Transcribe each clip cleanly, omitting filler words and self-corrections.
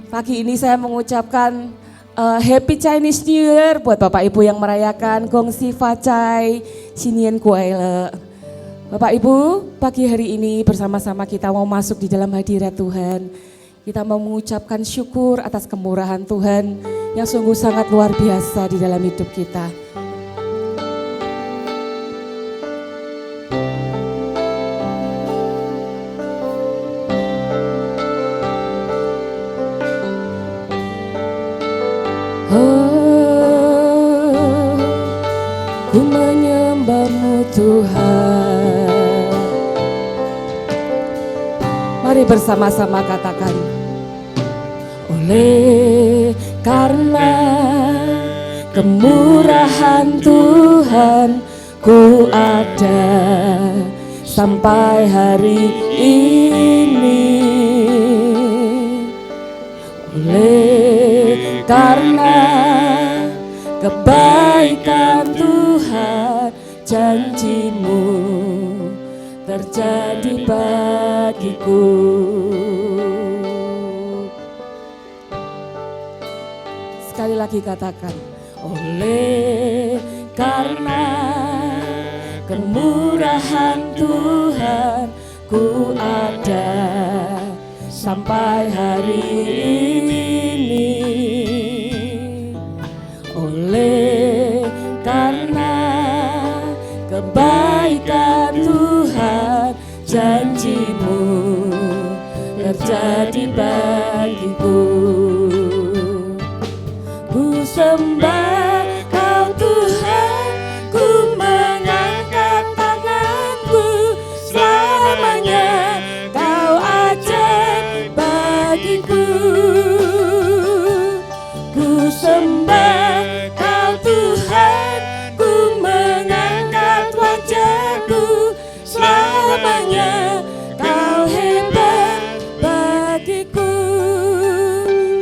Pagi ini saya mengucapkan Happy Chinese New Year buat Bapak Ibu yang merayakan Gong Si Fa Cai Sinian Kuaile. Bapak Ibu, pagi hari ini bersama-sama kita mau masuk di dalam hadirat Tuhan. Kita mau mengucapkan syukur atas kemurahan Tuhan yang sungguh sangat luar biasa di dalam hidup kita. Ku menyembah-Mu Tuhan. Mari bersama-sama katakan. Oleh karena kemurahan Tuhan, ku ada sampai hari ini. Oleh karena kebaikan Tuhan, janji-Mu terjadi bagiku. Sekali lagi katakan, oleh karena kemurahan Tuhan, ku ada sampai hari ini. Oleh karena kebaikan Tuhan, janji-Mu terjadi bagiku. Ku sembah Kau Tuhan, ku mengangkat tanganku, selamanya Kau ajaib bagiku. Ku sembah Kau Tuhan, ku mengangkat wajahku, selamanya Kau hebat bagiku.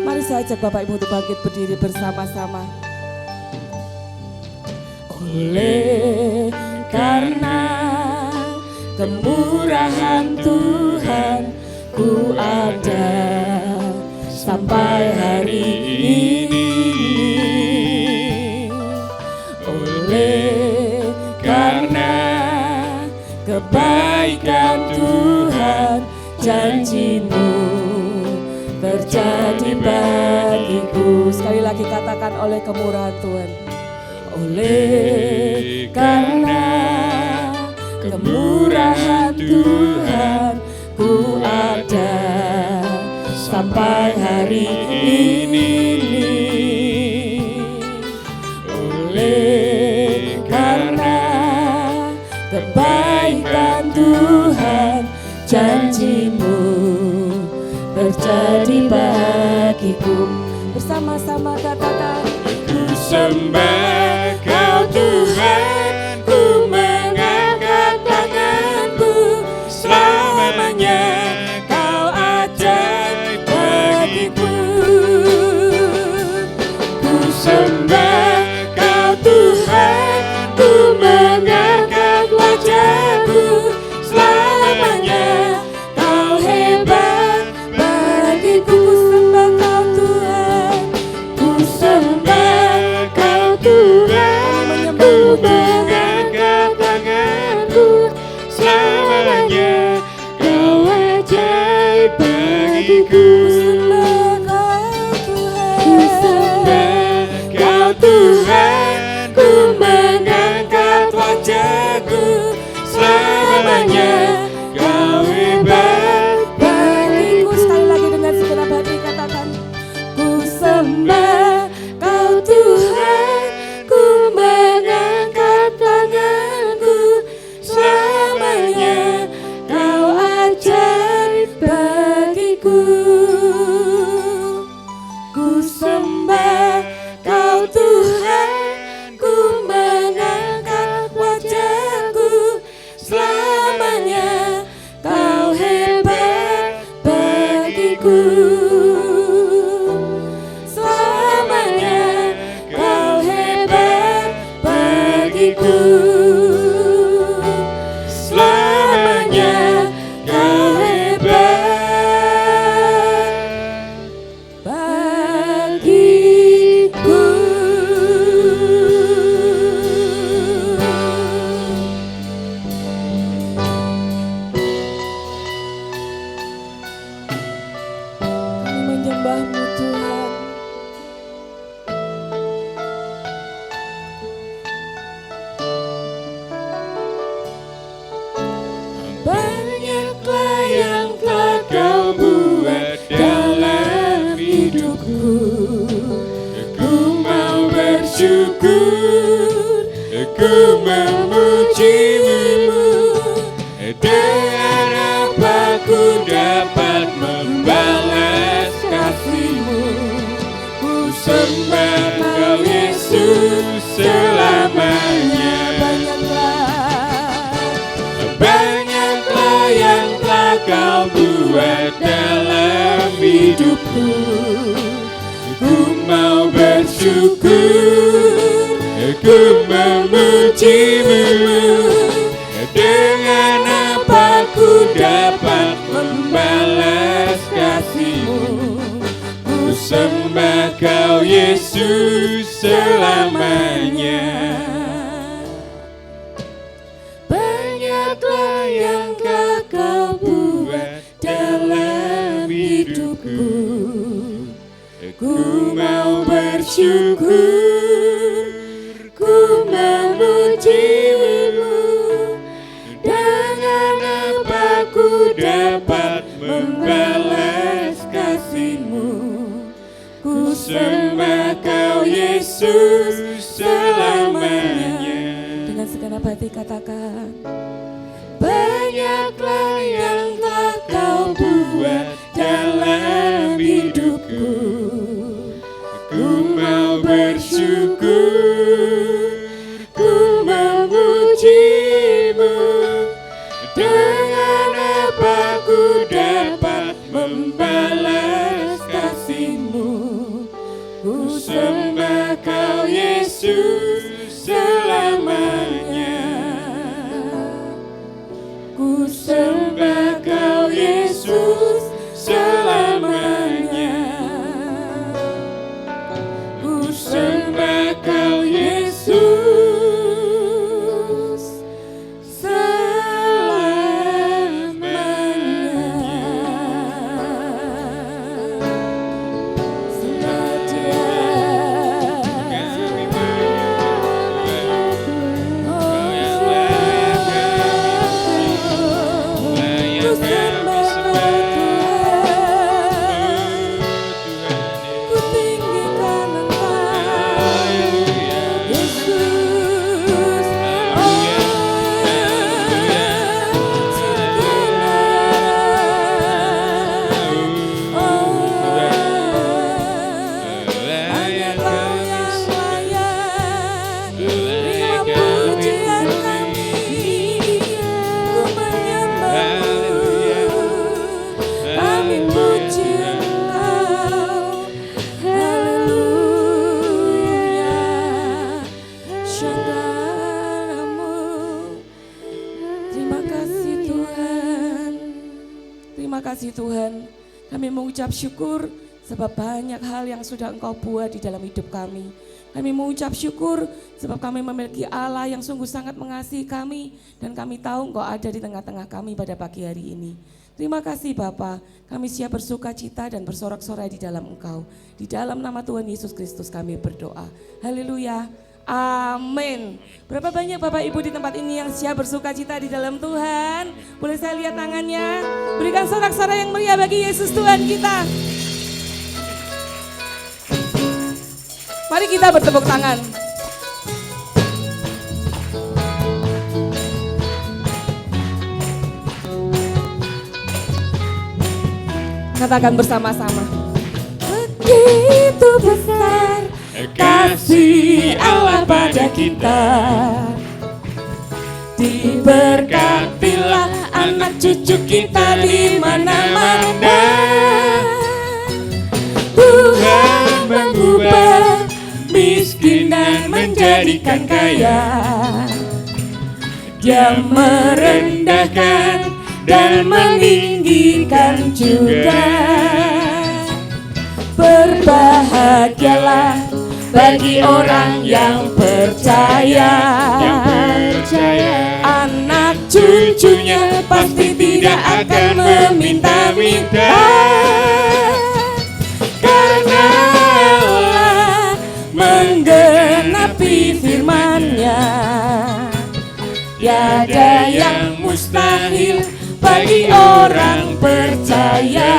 Mari saya ajak Bapak Ibu untuk bangkit berdiri bersama-sama. Oleh karena kemurahan Tuhan, ku ada sampai hari ini. Oleh karena kebaikan Tuhan, janji-Mu terjadi bagiku. Sekali lagi katakan, oleh kemurahan Tuhan. Oleh karena kemurahan Tuhan, ku ada sampai hari ini. Oleh karena kebaikan Tuhan, janji-Mu terjadi bagiku. Bersama-sama katakan, ku sembah Kau Tuhan, ku mengangkat tanganku, selamanya Kau ajaib bagiku. Ku sembah Kau Tuhan, ku mengangkat wajahku, selamanya Kau hebat bagiku. Ku sembah Kau Tuhan, ku mengangkat tanganku, selamanya Kau ajaib bagiku. Ku sembah Kau Tuhan, ku mengangkat wajahku, selamanya Kau hebat bagiku. Sekali lagi dengan segenap hati katakan, ku sembah Kau Tuhan, ku mengangkat tanganku, selamanya Kau ajaib bagiku. Ku sembah Kau Tuhan, ku mengangkat wajahku, selamanya Kau hebat bagiku. Selamanya Kau hebat bagiku. Selamanya Kau hebat Ku mau bersyukur, ku memuji-Mu. Dengan apa ku dapat membalas kasih-Mu? Ku sembah Kau Yesus selamanya. Banyaklah yang telah Kau buat dalam hidupku. Ku mau bersyukur, ku memuji-Mu. Dengan apa ku dapat membalas kasih-Mu? Ku sembah Kau Yesus selamanya. Banyaklah yang telah Kau buat dalam hidupku. Ku mau bersyukur, ku memuji-Mu. Dengan apa ku dapat membalas kasih-Mu? Ku sembah Kau Yesus selamanya. Dengan segenap hati katakan, banyaklah yang telah Kau buat dalam hidupku. Ku mau bersyukur, ku memuji-Mu. Dengan apa ku dapat membalas kasih-Mu? Ku sembah Kau Yesus selamanya. Ku sembah Kau Yesus selamanya. Ku sembah Kau Yesus Tuhan, kami mengucap syukur sebab banyak hal yang sudah Engkau buat di dalam hidup kami. Kami mengucap syukur sebab kami memiliki Allah yang sungguh sangat mengasihi kami dan kami tahu Engkau ada di tengah-tengah kami pada pagi hari ini. Terima kasih Bapa, kami siap bersuka cita dan bersorak-sorai di dalam Engkau. Di dalam nama Tuhan Yesus Kristus kami berdoa. Haleluya. Amin. Berapa banyak Bapak Ibu di tempat ini yang siap bersuka cita di dalam Tuhan? Boleh saya lihat tangannya? Berikan sorak-sorai yang meriah bagi Yesus Tuhan kita. Mari kita bertepuk tangan. Katakan bersama-sama. Begitu besar kasih Allah pada kita, diberkatilah anak cucu kita di mana-mana. Tuhan mengubah miskin dan menjadikan kaya. Dia merendahkan dan meninggikan juga. Berbahagialah bagi orang yang percaya, anak cucunya pasti tidak akan meminta-minta, karena Allah menggenapi firman-Nya. Tiada yang mustahil bagi orang percaya.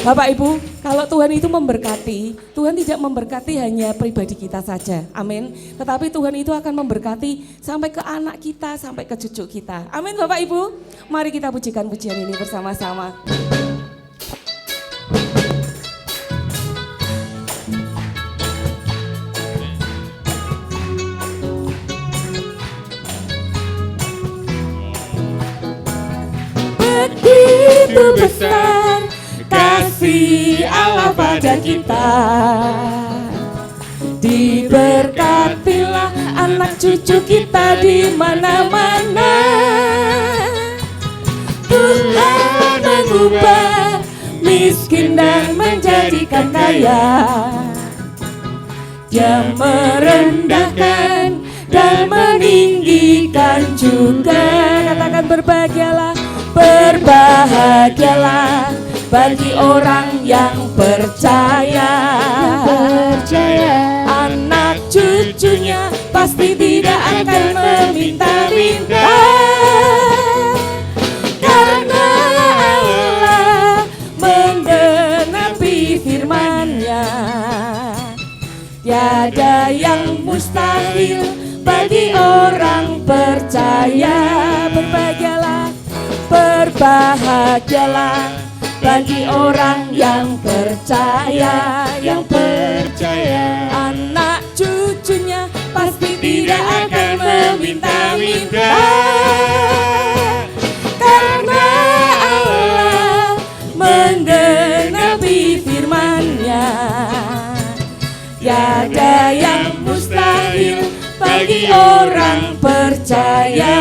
Bapak Ibu, Kalau Tuhan itu memberkati, Tuhan tidak memberkati hanya pribadi kita saja, amin. Tetapi Tuhan itu akan memberkati sampai ke anak kita, sampai ke cucu kita. Amin Bapak Ibu, mari kita pujikan pujian ini bersama-sama. Begitu besar kasih Allah pada kita, diberkatilah anak cucu kita di mana-mana. Tuhan mengubah miskin dan menjadikan kaya, Dia merendahkan dan meninggikan juga. Katakan berbahagialah, berbahagialah bagi orang yang percaya. Anak cucunya pasti tidak akan meminta-minta, karena Allah menggenapi firman-Nya. Tiada yang mustahil bagi orang percaya. Berbahagialah, berbahagialah bagi orang yang percaya, yang percaya. Anak cucunya pasti tidak akan meminta-minta, karena Allah menggenapi firman-Nya. Tiada yang mustahil bagi orang percaya.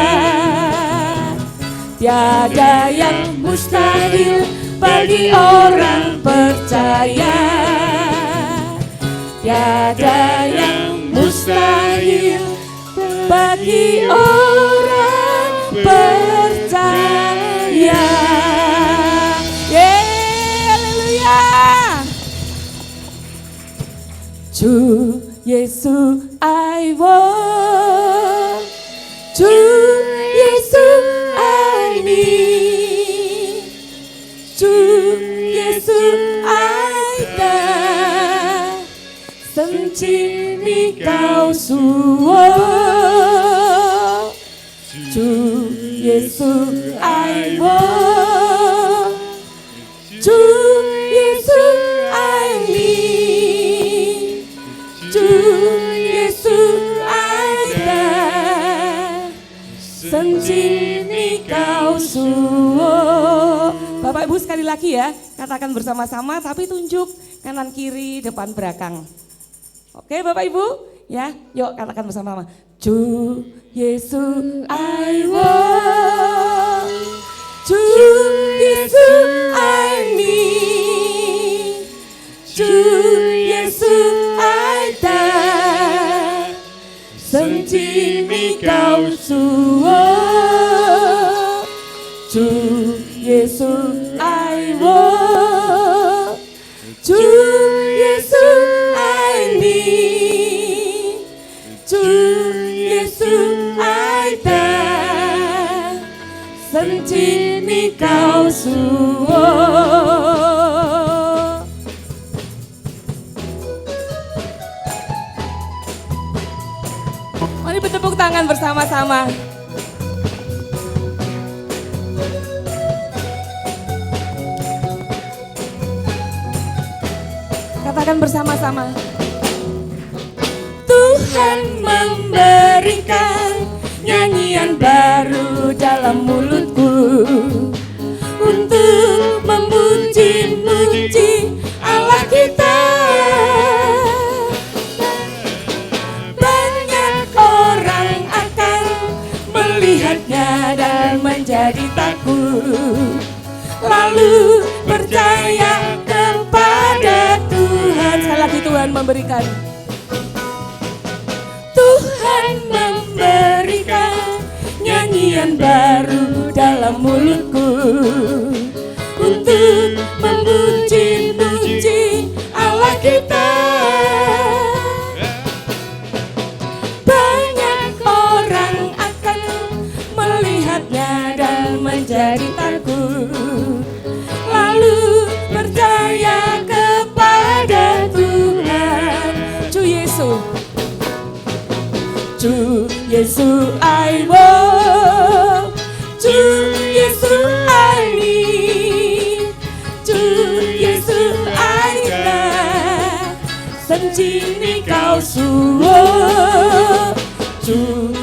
Tiada yang mustahil bagi orang percaya. Tiada yang mustahil bagi orang percaya. Haleluya. Ju Yesus I want, Ju Yesus I need, Ju Yesus I dah, sencini kau suo. Ju Yesus I want, Ju Yesus I need, Ju Yesus I dah, sencini kau suo. Bapak Ibu sekali lagi ya, katakan bersama-sama tapi tunjuk kanan kiri depan belakang. Oke Bapak Ibu, ya yuk katakan bersama-sama. Ju Yesus I want, Ju Yesus I need, Ju Yesus I dah, sencini kau suo. Ju Yesus I want, Ju Yesus I need, Ju Yesus I dah, sencini kau suo. Mari bertepuk tangan bersama-sama. Katakan bersama-sama. Tuhan memberikan nyanyian baru dalam mulutku untuk memuji-muji Allah kita. Banyak orang akan melihatnya dan menjadi takut, lalu percaya kepada Tuhan. Sekali lagi Tuhan memberikan. Tuhan memberikan nyanyian baru dalam mulutku untuk memuji-muji Allah kita. Banyak orang akan melihatnya dan menjadi takut, lalu percaya kepada Yesus I want, 주 예수 I need, 주 예수 I love, 神经你告诉我，主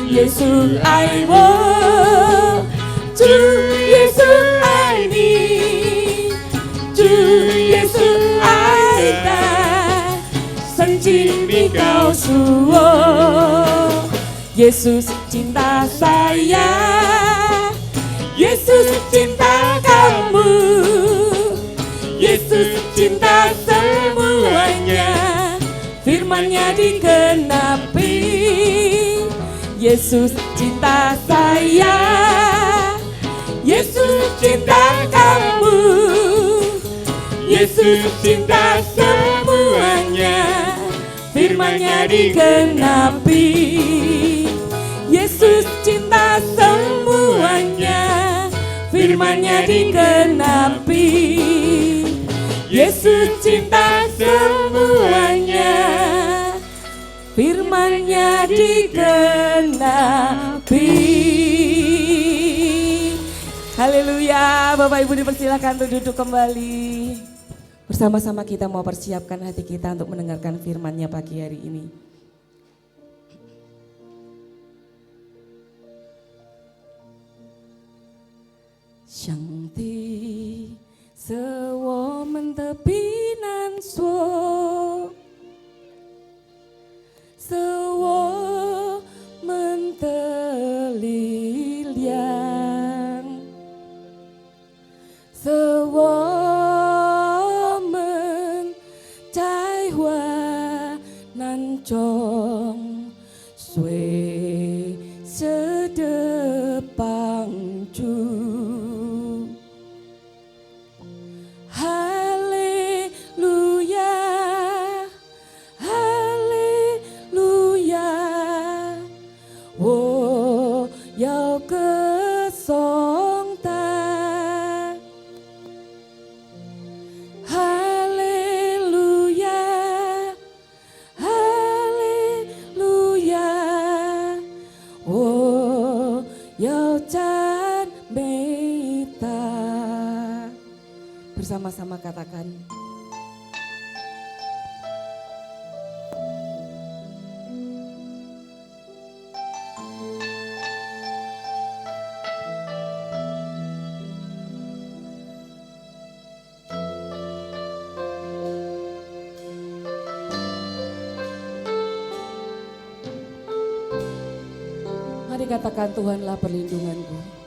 耶稣爱我，主耶稣爱你，主耶稣爱他，圣经你告诉我，耶稣cinta saya, Yesus cinta kamu, Yesus cinta semuanya, firman-Nya digenapi. Yesus cinta saya, Yesus cinta kamu, Yesus cinta semuanya, firman-Nya digenapi. Yesus cinta semuanya, firman-Nya digenapi. Yesus cinta semuanya, firman-Nya digenapi. Haleluya. Bapak Ibu dipersilakan untuk duduk kembali. Bersama-sama kita mau persiapkan hati kita untuk mendengarkan firman-Nya pagi hari ini. Shanti sewo mentepinan suo, sewo menteliliang, sewo mencaiwa nancong sue sedepang cu. Bersama-sama katakan. Mari katakan, Tuhanlah perlindunganku.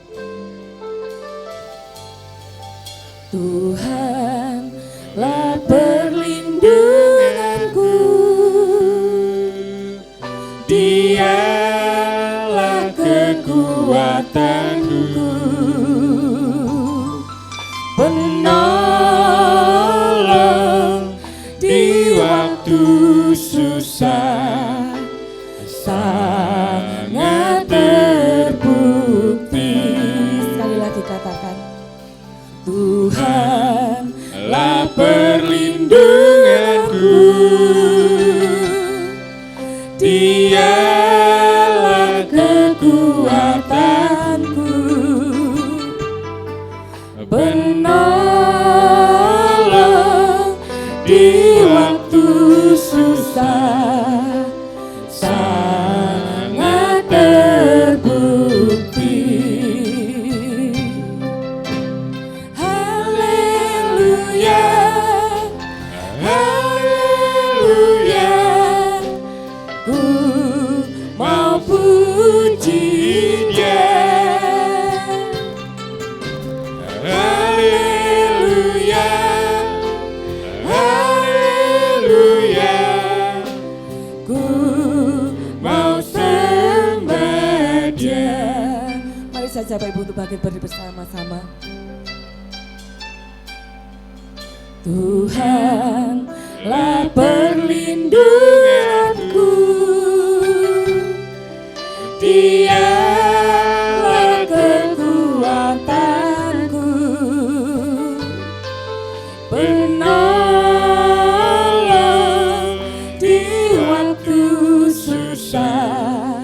Tuhanlah perlindunganku, Dialah kekuatanku, penolong di waktu susah, sangat terbukti. Sekali lagi katakan, Tuhanlah perlindunganku, Dialah kekuatanku, penolong di waktu susah, sangat terbukti. Bapak Ibu untuk bangkit berdiri bersama-sama. Tuhanlah perlindunganku, Dialah kekuatanku, penolong di waktu susah.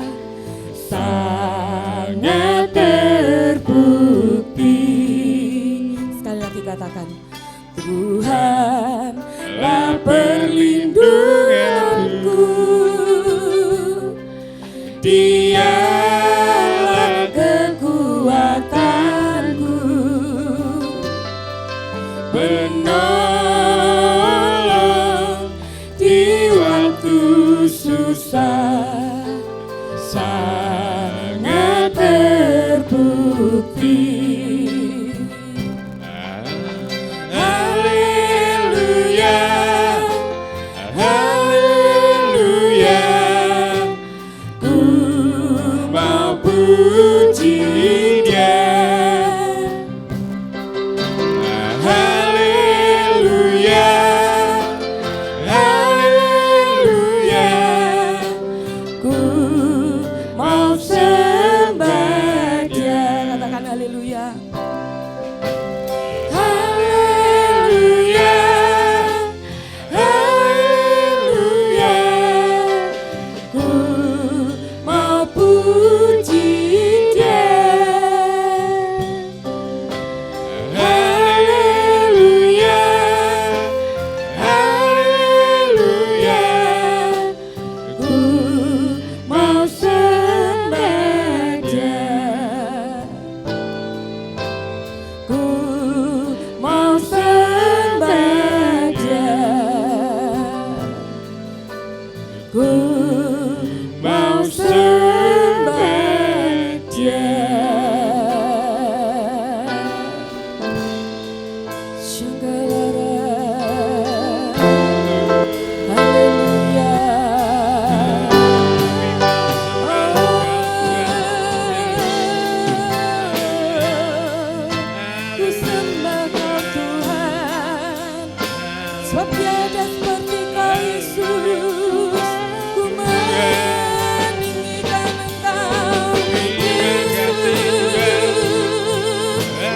perlindunganku, Dialah kekuatanku, penolong di waktu susah, sangat terbukti. Haleluya, haleluya, ku mau puji Dia. Haleluya, haleluya, ku mau sembah Dia. Katakan haleluya. haleluya, haleluya, Ku mau puji Dia. haleluya, haleluya, Ku mau sembah Dia. Ku mau sembah Dia. Ku mau sembah Dia. Haleluya. Ku sembah Kau Tuhan, sebab tiada seperti Kau Yesus. Ku meninggikan Engkau Yesus.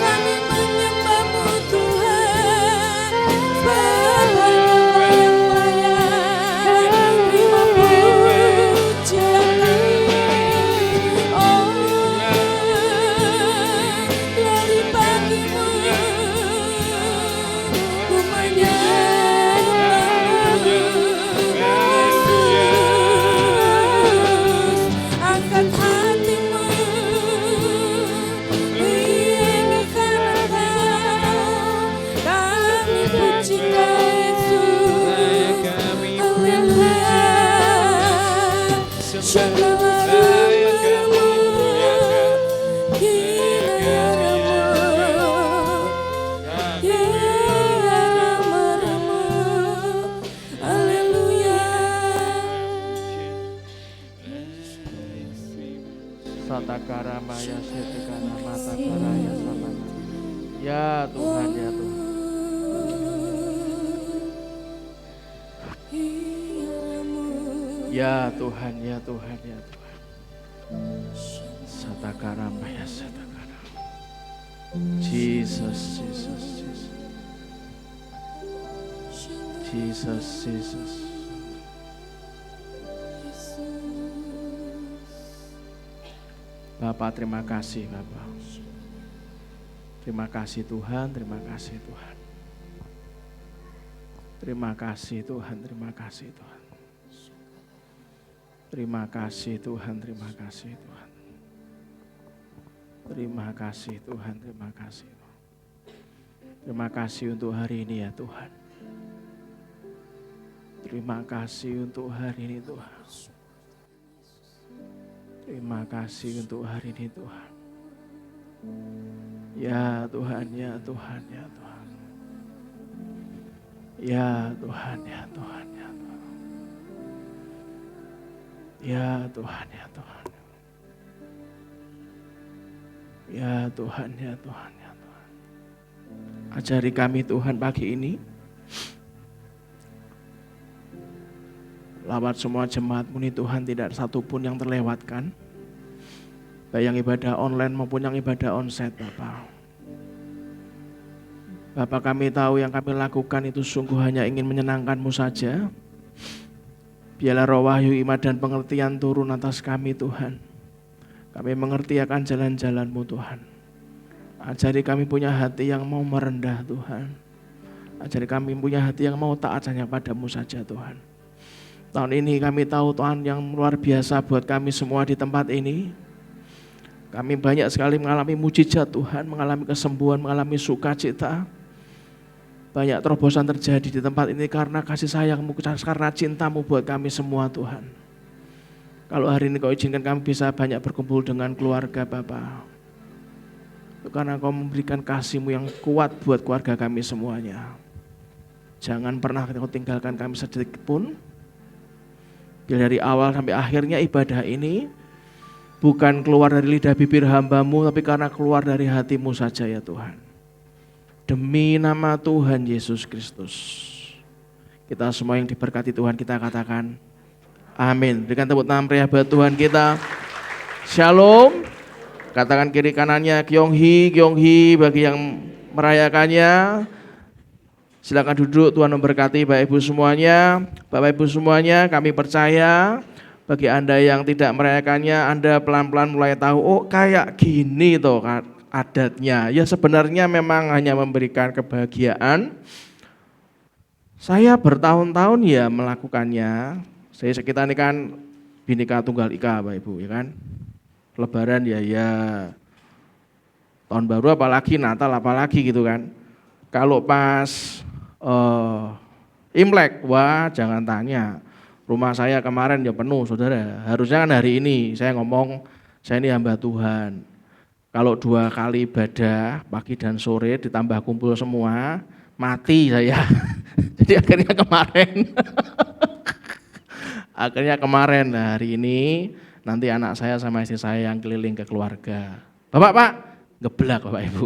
Kami menyembah-Mu Tuhan, sebab Engkau yang layak terima pujian kami. Oh, glory bagi-Mu, ku menyembah-Mu Yesus. Angkat hati-Mu, meninggikan Engkau, kami puji Kau Yesus. Haleluya. Satakara maya setikana mata karaya sama. Ya Tuhan, ya Tuhan. Ya Tuhan, ya Tuhan, ya Tuhan. Satakara maya satakara. Jesus, Jesus, Jesus. Jesus, Jesus. Bapak, terima kasih Bapak. Terima kasih Tuhan, terima kasih Tuhan. Terima kasih Tuhan, terima kasih Tuhan. Terima kasih Tuhan, terima kasih Tuhan. Terima kasih Tuhan, terima kasih Tuhan. Terima kasih untuk hari ini ya Tuhan. Terima kasih untuk hari ini Tuhan. Terima kasih untuk hari ini Tuhan. Ya Tuhan, ya Tuhan, ya Tuhan. Ya Tuhan, ya Tuhan, ya Tuhan. Ya Tuhan, ya Tuhan. Ya Tuhan, ya Tuhan, ya Tuhan. Ajari kami Tuhan pagi ini. Lawat semua jemaat-Mu ini Tuhan, tidak satupun yang terlewatkan. Baik yang ibadah online maupun yang ibadah onsite Bapak. Bapak, kami tahu yang kami lakukan itu sungguh hanya ingin menyenangkan-Mu saja. Biarlah roh wahyu, iman dan pengertian turun atas kami Tuhan. Kami mengerti akan jalan-jalan-Mu Tuhan. Ajari kami punya hati yang mau merendah Tuhan. Ajari kami punya hati yang mau taat hanya padamu saja Tuhan. Tahun ini kami tahu Tuhan yang luar biasa buat kami semua di tempat ini. Kami banyak sekali mengalami mujizat Tuhan, mengalami kesembuhan, mengalami sukacita. Banyak terobosan terjadi di tempat ini karena kasih sayang-Mu, karena cinta-Mu buat kami semua Tuhan. Kalau hari ini Kau izinkan kami bisa banyak berkumpul dengan keluarga Bapa. Karena Kau memberikan kasih-Mu yang kuat buat keluarga kami semuanya. Jangan pernah Kau tinggalkan kami sedetik pun. Bila dari awal sampai akhirnya ibadah ini bukan keluar dari lidah bibir hamba-Mu, tapi karena keluar dari hati-Mu saja ya Tuhan. Demi nama Tuhan Yesus Kristus. Kita semua yang diberkati Tuhan kita katakan amin. Berikan tepuk tangan meriah buat Tuhan kita. Shalom. Katakan kiri kanannya Kyonghi, Kyonghi bagi yang merayakannya. Silakan duduk, Tuhan memberkati Bapak Ibu semuanya. Bapak Ibu semuanya, kami percaya bagi Anda yang tidak merayakannya, Anda pelan-pelan mulai tahu, oh kayak gini toh adatnya. Ya sebenarnya memang hanya memberikan kebahagiaan. Saya bertahun-tahun ya melakukannya. Kita ini kan Bhinneka Tunggal Ika Bapak Ibu ya kan. Lebaran ya tahun baru apalagi Natal apalagi gitu kan. Kalau pas Imlek, wah jangan tanya. Rumah saya kemarin ya penuh saudara. Harusnya kan hari ini saya ngomong, saya ini hamba Tuhan. Kalau 2 kali ibadah, pagi dan sore ditambah kumpul semua, mati saya. Jadi akhirnya kemarin. Nah, hari ini nanti anak saya sama istri saya yang keliling ke keluarga. Bapak, Pak, geblak Bapak Ibu.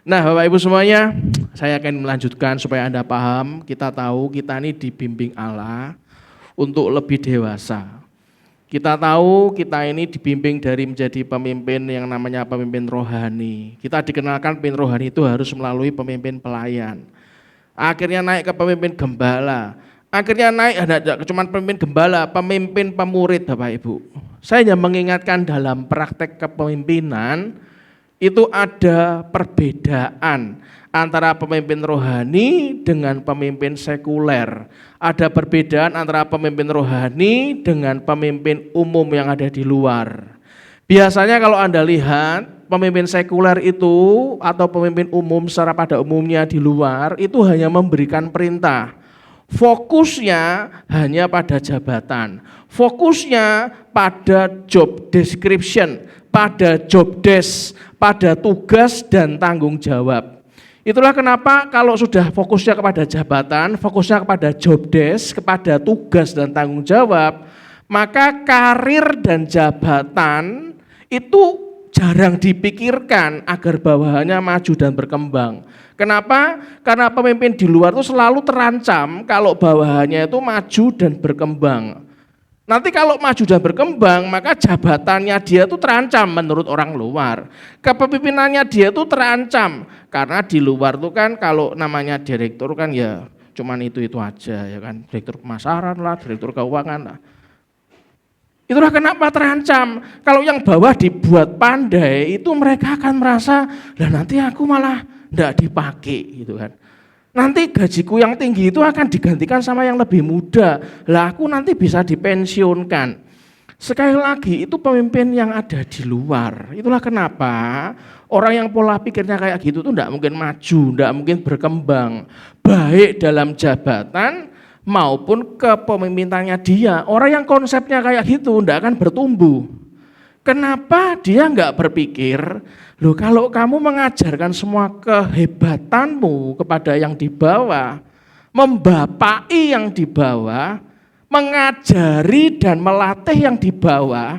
Nah Bapak Ibu semuanya, saya akan melanjutkan supaya Anda paham, kita tahu kita ini dibimbing Allah untuk lebih dewasa. Kita tahu kita ini dibimbing dari menjadi pemimpin yang namanya pemimpin rohani. Kita dikenalkan pemimpin rohani itu harus melalui pemimpin pelayan. Akhirnya naik ke pemimpin gembala. Akhirnya naik, tidak cuma pemimpin gembala, pemimpin pemurid Bapak Ibu. Saya hanya mengingatkan dalam praktek kepemimpinan, itu ada perbedaan antara pemimpin rohani dengan pemimpin sekuler. Ada perbedaan antara pemimpin rohani dengan pemimpin umum yang ada di luar. Biasanya kalau Anda lihat pemimpin sekuler itu atau pemimpin umum secara pada umumnya di luar itu hanya memberikan perintah. Fokusnya hanya pada jabatan, fokusnya pada job description, pada job desk, pada tugas dan tanggung jawab. Itulah kenapa kalau sudah fokusnya kepada jabatan, fokusnya kepada job desk, kepada tugas dan tanggung jawab, maka karir dan jabatan itu jarang dipikirkan agar bawahannya maju dan berkembang. Kenapa? Karena pemimpin di luar itu selalu terancam kalau bawahannya itu maju dan berkembang. Nanti kalau maju dan berkembang, maka jabatannya dia itu terancam menurut orang luar. Kepemimpinannya dia itu terancam, karena di luar itu kan kalau namanya direktur kan ya cuman itu aja ya kan. Direktur pemasaran lah, direktur keuangan lah. Itulah kenapa terancam. Kalau yang bawah dibuat pandai, itu mereka akan merasa, lah nanti aku malah enggak dipakai gitu kan. Nanti gajiku yang tinggi itu akan digantikan sama yang lebih muda. Lah aku nanti bisa dipensiunkan. Sekali lagi itu pemimpin yang ada di luar. Itulah kenapa orang yang pola pikirnya kayak gitu tuh enggak mungkin maju, enggak mungkin berkembang. Baik dalam jabatan maupun kepemimpinannya dia. Orang yang konsepnya kayak gitu enggak akan bertumbuh. Kenapa dia enggak berpikir, loh kalau kamu mengajarkan semua kehebatanmu kepada yang di bawah, membapai yang di bawah, mengajari dan melatih yang di bawah,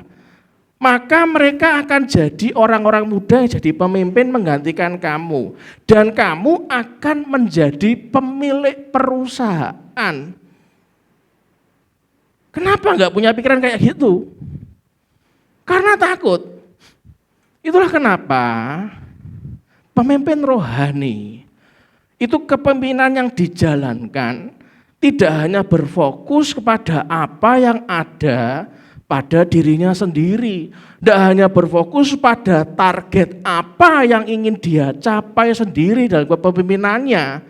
maka mereka akan jadi orang-orang muda yang jadi pemimpin menggantikan kamu. Dan kamu akan menjadi pemilik perusahaan. Kenapa enggak punya pikiran kayak gitu? Karena takut. Itulah kenapa pemimpin rohani itu kepemimpinan yang dijalankan tidak hanya berfokus kepada apa yang ada pada dirinya sendiri, tidak hanya berfokus pada target apa yang ingin dia capai sendiri dalam kepemimpinannya.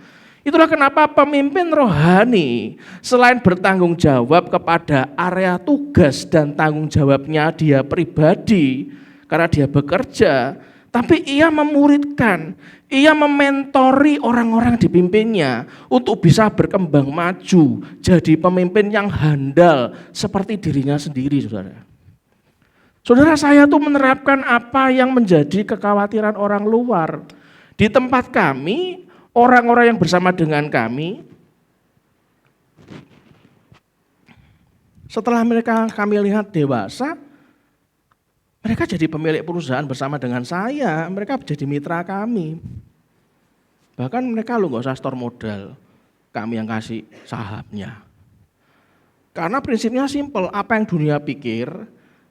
Itulah kenapa pemimpin rohani selain bertanggung jawab kepada area tugas dan tanggung jawabnya dia pribadi karena dia bekerja, tapi ia memuridkan, ia mementori orang-orang dipimpinnya untuk bisa berkembang maju jadi pemimpin yang handal seperti dirinya sendiri, saudara. Saudara, saya tuh menerapkan apa yang menjadi kekhawatiran orang luar. Di tempat kami, orang-orang yang bersama dengan kami, setelah kami lihat dewasa, mereka jadi pemilik perusahaan bersama dengan saya, mereka jadi mitra kami. Bahkan mereka nggak usah store modal, kami yang kasih sahamnya. Karena prinsipnya simpel, apa yang dunia pikir,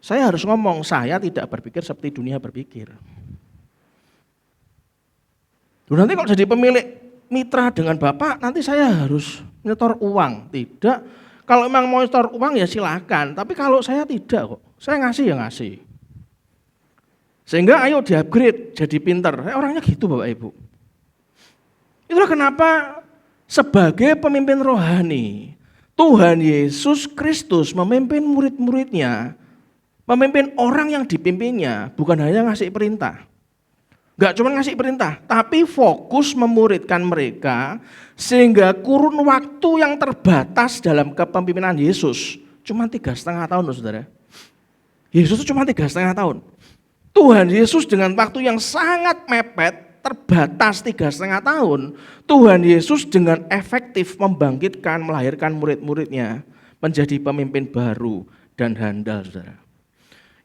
saya harus ngomong, saya tidak berpikir seperti dunia berpikir. Loh, nanti kalau jadi pemilik mitra dengan Bapak, nanti saya harus nyetor uang. Tidak, kalau memang mau nyetor uang ya silakan, tapi kalau saya tidak kok, saya ngasih ya ngasih. Sehingga ayo di-upgrade jadi pinter, orangnya gitu Bapak Ibu. Itulah kenapa sebagai pemimpin rohani, Tuhan Yesus Kristus memimpin murid-muridnya, memimpin orang yang dipimpinnya, bukan hanya ngasih perintah. Gak cuma ngasih perintah, tapi fokus memuridkan mereka sehingga kurun waktu yang terbatas dalam kepemimpinan Yesus cuma 3,5 tahun loh saudara. Yesus itu cuma 3,5 tahun. Tuhan Yesus dengan waktu yang sangat mepet, terbatas 3,5 tahun, Tuhan Yesus dengan efektif membangkitkan, melahirkan murid-muridnya menjadi pemimpin baru dan handal saudara.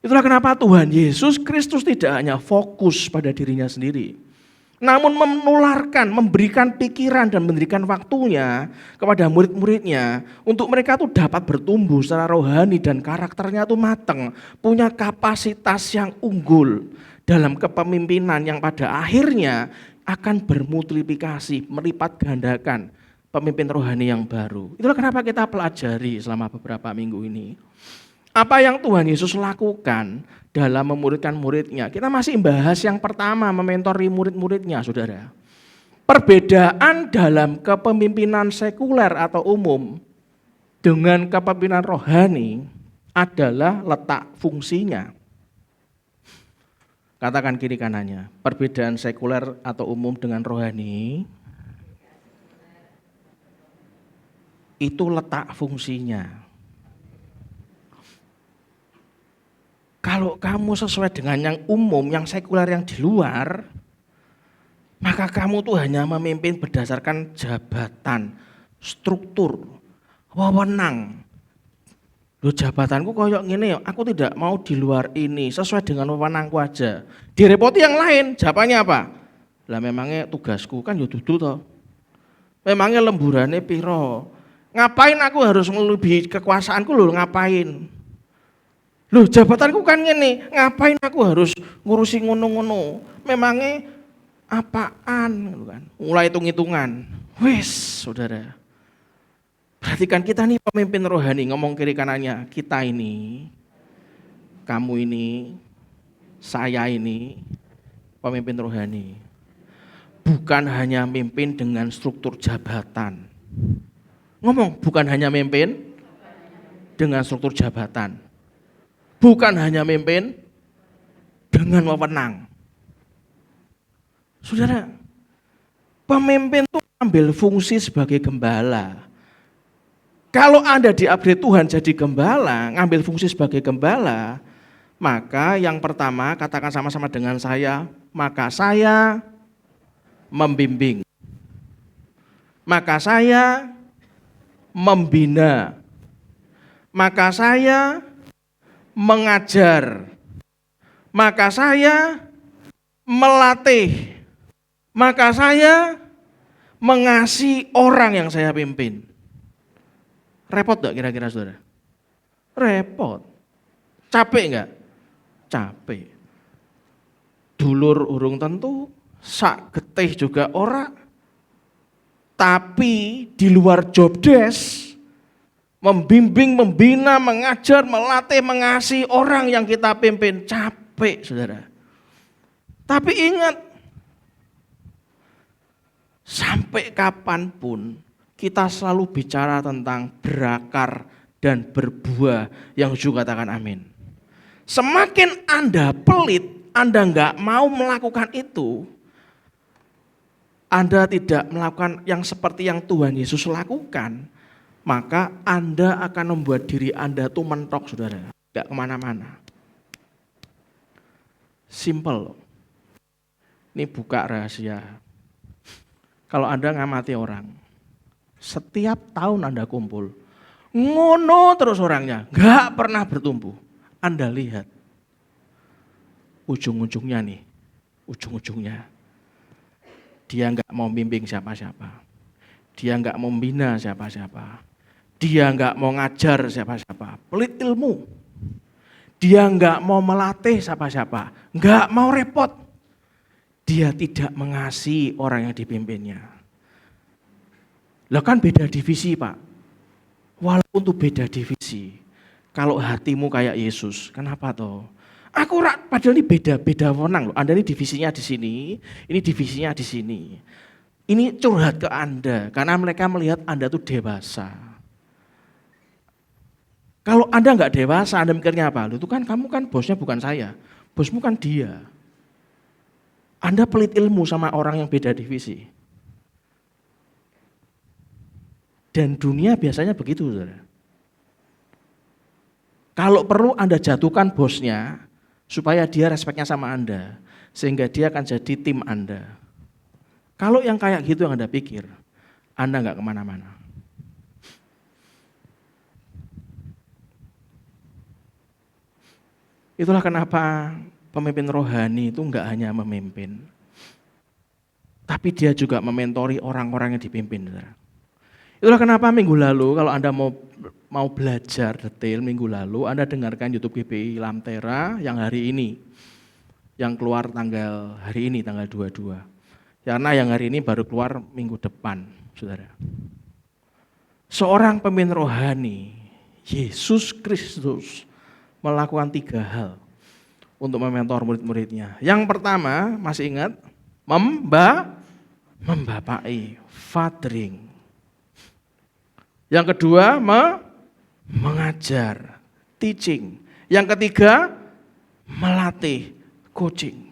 Itulah kenapa Tuhan Yesus Kristus tidak hanya fokus pada dirinya sendiri, namun menularkan, memberikan pikiran dan memberikan waktunya kepada murid-muridnya untuk mereka tuh dapat bertumbuh secara rohani dan karakternya tuh matang, punya kapasitas yang unggul dalam kepemimpinan yang pada akhirnya akan bermultiplikasi, melipat gandakan pemimpin rohani yang baru. Itulah kenapa kita pelajari selama beberapa minggu ini. Apa yang Tuhan Yesus lakukan dalam memuridkan muridnya. Kita masih bahas yang pertama, mementori murid-muridnya, saudara. Perbedaan dalam kepemimpinan sekuler atau umum dengan kepemimpinan rohani adalah letak fungsinya. Katakan kiri kanannya, perbedaan sekuler atau umum dengan rohani itu letak fungsinya. Kalau kamu sesuai dengan yang umum, yang sekuler, yang di luar, maka kamu tuh hanya memimpin berdasarkan jabatan, struktur, wewenang. Loh, jabatanku koyok gini, aku tidak mau di luar ini, sesuai dengan wewenangku aja. Direpoti yang lain, jawabannya apa? Lah memangnya tugasku kan ya dudu toh. Memangnya lemburannya piro? Ngapain aku harus melebihi kekuasaanku lho, ngapain? Loh, jabatanku kan gini, ngapain aku harus ngurusi ngono-ngono? Memangnya apaan? Mulai hitung-hitungan. Wes, saudara. Perhatikan kita nih pemimpin rohani, ngomong kiri kanannya, kita ini, kamu ini, saya ini, pemimpin rohani. Bukan hanya mimpin dengan struktur jabatan. Ngomong, bukan hanya mimpin dengan struktur jabatan. Bukan hanya mimpin dengan wewenang. Saudara, pemimpin itu ambil fungsi sebagai gembala. Kalau Anda di-upgrade Tuhan jadi gembala, ngambil fungsi sebagai gembala, maka yang pertama katakan sama-sama dengan saya, maka saya membimbing. Maka saya membina. Maka saya mengajar, maka saya melatih, maka saya mengasihi orang yang saya pimpin. Repot gak kira-kira saudara? Repot. Capek gak? Capek. Dulur urung tentu, sak getih juga ora, tapi di luar job desk, membimbing, membina, mengajar, melatih, mengasihi orang yang kita pimpin. Capek, saudara. Tapi ingat, Sampai kapanpun kita selalu bicara tentang berakar dan berbuah, yang juga katakan amin. Semakin Anda pelit, Anda nggak mau melakukan itu, Anda tidak melakukan yang seperti yang Tuhan Yesus lakukan, maka Anda akan membuat diri Anda tuh mentok, saudara, nggak kemana-mana. Simple. Ini buka rahasia. Kalau Anda ngamati orang, setiap tahun Anda kumpul, ngono terus orangnya, nggak pernah bertumbuh. Anda lihat, ujung-ujungnya nih, dia nggak mau bimbing siapa-siapa, dia nggak mau membina siapa-siapa, dia nggak mau ngajar siapa-siapa, pelit ilmu, dia nggak mau melatih siapa-siapa, nggak mau repot. Dia tidak mengasihi orang yang dipimpinnya. Lah kan beda divisi, Pak. Walaupun itu beda divisi, kalau hatimu kayak Yesus, kenapa toh? Aku padahal ini beda wewenang loh. Anda ini divisinya di sini, ini divisinya di sini. Ini curhat ke Anda, karena mereka melihat Anda tuh dewasa. Kalau Anda nggak dewasa, Anda mikirnya apa? Loh, itu kan kamu kan bosnya bukan saya, bosmu kan dia. Anda pelit ilmu sama orang yang beda divisi. Dan dunia biasanya begitu, saudara. Kalau perlu Anda jatuhkan bosnya, supaya dia respeknya sama Anda, sehingga dia akan jadi tim Anda. Kalau yang kayak gitu yang Anda pikir, Anda nggak kemana-mana. Itulah kenapa pemimpin rohani itu enggak hanya memimpin, tapi dia juga mementori orang-orang yang dipimpin. Itulah kenapa minggu lalu kalau Anda mau belajar detail minggu lalu, Anda dengarkan YouTube GBI Lamtera yang hari ini, yang keluar hari ini tanggal 22. Karena yang hari ini baru keluar minggu depan, saudara. Seorang pemimpin rohani, Yesus Kristus, melakukan 3 hal untuk mementor murid-muridnya. Yang pertama, masih ingat? Membapai, fathering. Yang kedua, mengajar, teaching. Yang ketiga, melatih, coaching.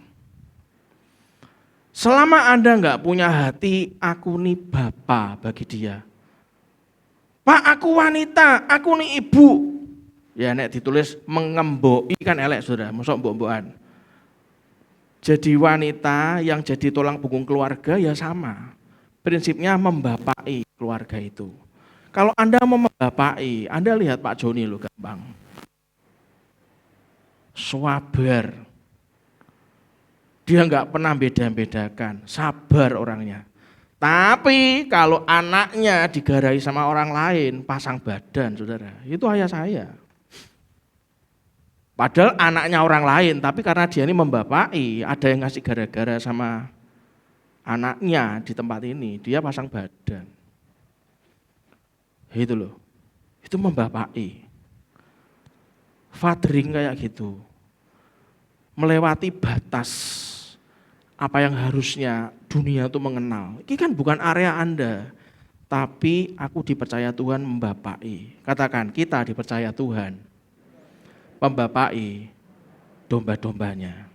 Selama Anda nggak punya hati, aku nih bapak bagi dia. Pak, aku wanita, aku nih ibu. Ya nek ditulis mengemboi kan elek, saudara, mosok mbok-mbokan. Jadi wanita yang jadi tulang punggung keluarga ya sama. Prinsipnya membapai keluarga itu. Kalau Anda mau membapai, Anda lihat Pak Joni loh, gampang. Sabar. Dia nggak pernah beda-bedakan, sabar orangnya. Tapi kalau anaknya digarai sama orang lain, pasang badan, saudara. Itu ayah saya. Padahal anaknya orang lain, tapi karena dia ini membapai, ada yang ngasih gara-gara sama anaknya di tempat ini, dia pasang badan. Itu loh, itu membapai. Fathering kayak gitu, melewati batas apa yang harusnya dunia itu mengenal. Ini kan bukan area Anda, tapi aku dipercaya Tuhan membapai. Katakan, kita dipercaya Tuhan membapai domba-dombanya.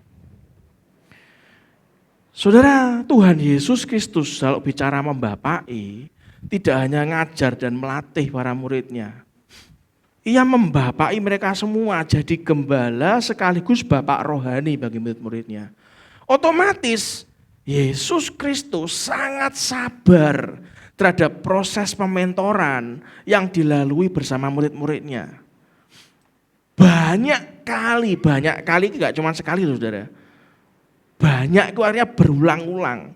Saudara, Tuhan Yesus Kristus kalau bicara membapai, tidak hanya ngajar dan melatih para muridnya. Ia membapai mereka semua jadi gembala sekaligus bapak rohani bagi murid-muridnya. Otomatis Yesus Kristus sangat sabar terhadap proses pementoran yang dilalui bersama murid-muridnya. Banyak kali tidak cuma sekali, saudara. Banyak itu artinya berulang-ulang.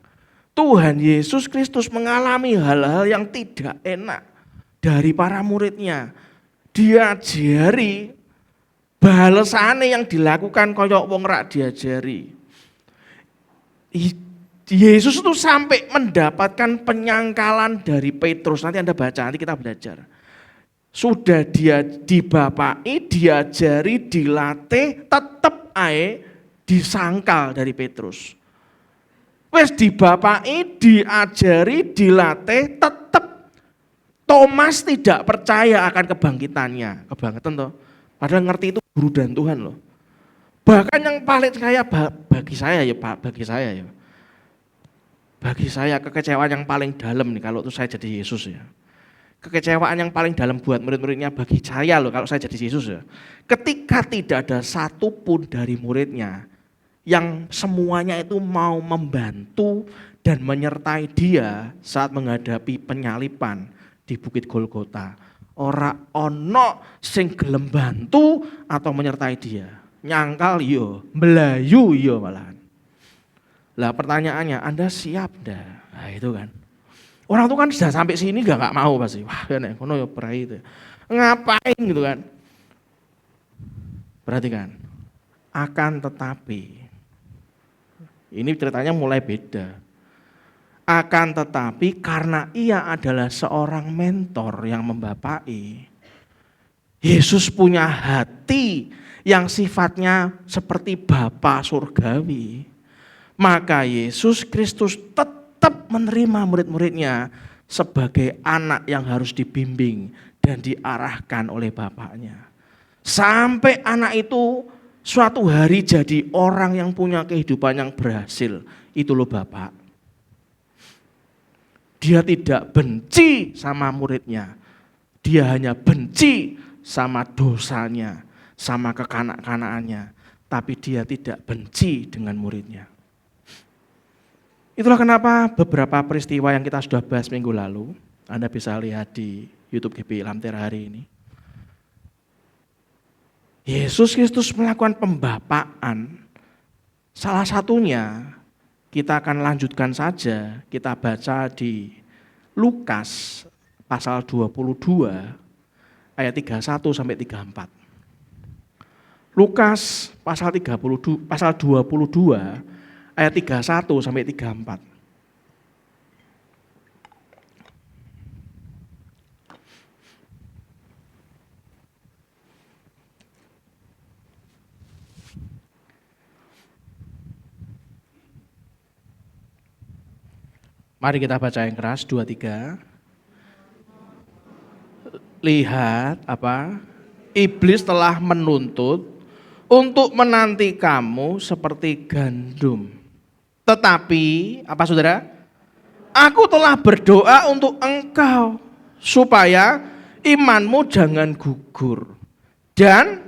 Tuhan Yesus Kristus mengalami hal-hal yang tidak enak dari para muridnya. Diajari balesane yang dilakukan koyok wong rak diajari. Yesus itu sampai mendapatkan penyangkalan dari Petrus. Nanti Anda baca, nanti kita belajar. Sudah dia dibapai, diajari, dilatih, tetap disangkal dari Petrus. Wes dibapaki, diajari, dilatih, tetap Thomas tidak percaya akan kebangkitannya. Kebangetan toh. Padahal ngerti itu guru dan Tuhan loh. Bahkan yang paling kaya bagi saya ya Pak, bagi saya kekecewaan yang paling dalam nih kalau itu saya jadi Yesus ya. Kekecewaan yang paling dalam buat murid-muridnya bagi saya loh kalau saya jadi Yesus ya. Ketika tidak ada satupun dari muridnya yang semuanya itu mau membantu dan menyertai dia saat menghadapi penyalipan di Bukit Golgota. Ora ono sing gelem bantu atau menyertai dia. Nyangkal yo, melayu yo malahan. Lah pertanyaannya, Anda siap dah? Nah itu kan. Orang tuh kan sudah sampai sini gak mau pasti. Wah nek kono yo berai itu. Ngapain gitu kan. Perhatikan. Akan tetapi ini ceritanya mulai beda. Akan tetapi karena ia adalah seorang mentor yang membapai, Yesus punya hati yang sifatnya seperti Bapa surgawi. Maka Yesus Kristus tetap menerima murid-muridnya sebagai anak yang harus dibimbing dan diarahkan oleh bapaknya. Sampai anak itu suatu hari jadi orang yang punya kehidupan yang berhasil. Itu loh Bapak. Dia tidak benci sama muridnya. Dia hanya benci sama dosanya, sama kekanak-kanakannya. Tapi dia tidak benci dengan muridnya. Itulah kenapa beberapa peristiwa yang kita sudah bahas minggu lalu, Anda bisa lihat di YouTube GPI Lamtera hari ini. Yesus Kristus melakukan pembapaan, salah satunya kita akan lanjutkan saja, kita baca di Lukas pasal 22 ayat 31 sampai 34. Lukas pasal 22 ayat 31 sampai 34. Mari kita baca yang keras, 2-3. Lihat apa? Iblis telah menuntut untuk menanti kamu seperti gandum. Tetapi, apa saudara? Aku telah berdoa untuk engkau supaya imanmu jangan gugur. Dan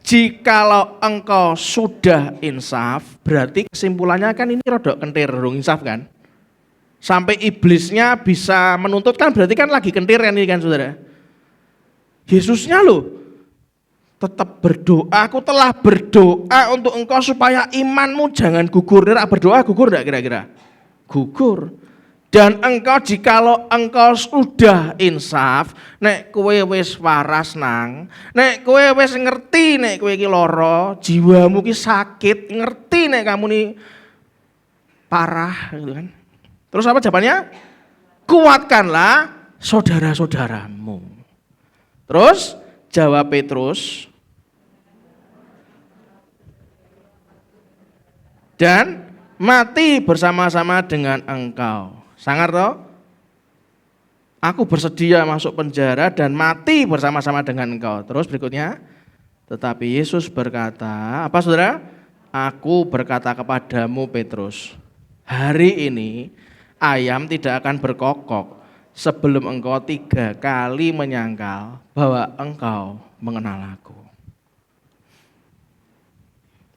jikalau engkau sudah insaf, berarti kesimpulannya kan ini rodok kentir, rung insaf kan? Sampai iblisnya bisa menuntut kan berarti kan lagi kentir kan ini kan saudara. Yesusnya loh tetap berdoa, aku telah berdoa untuk engkau supaya imanmu jangan gugur. Dia berdoa gugur enggak kira-kira? Gugur. Dan engkau jikalau engkau sudah insaf, nek kowe wis waras nang, nek kowe wis ngerti nek kowe iki lara, jiwamu ki sakit, ngerti nek kamu ni parah gitu kan. Terus apa jawabannya? Kuatkanlah saudara-saudaramu. Terus jawab Petrus. Dan mati bersama-sama dengan engkau. Sangar toh? Aku bersedia masuk penjara dan mati bersama-sama dengan engkau. Terus berikutnya. Tetapi Yesus berkata, apa saudara? Aku berkata kepadamu Petrus, hari ini ayam tidak akan berkokok sebelum engkau 3 kali menyangkal bahwa engkau mengenal aku.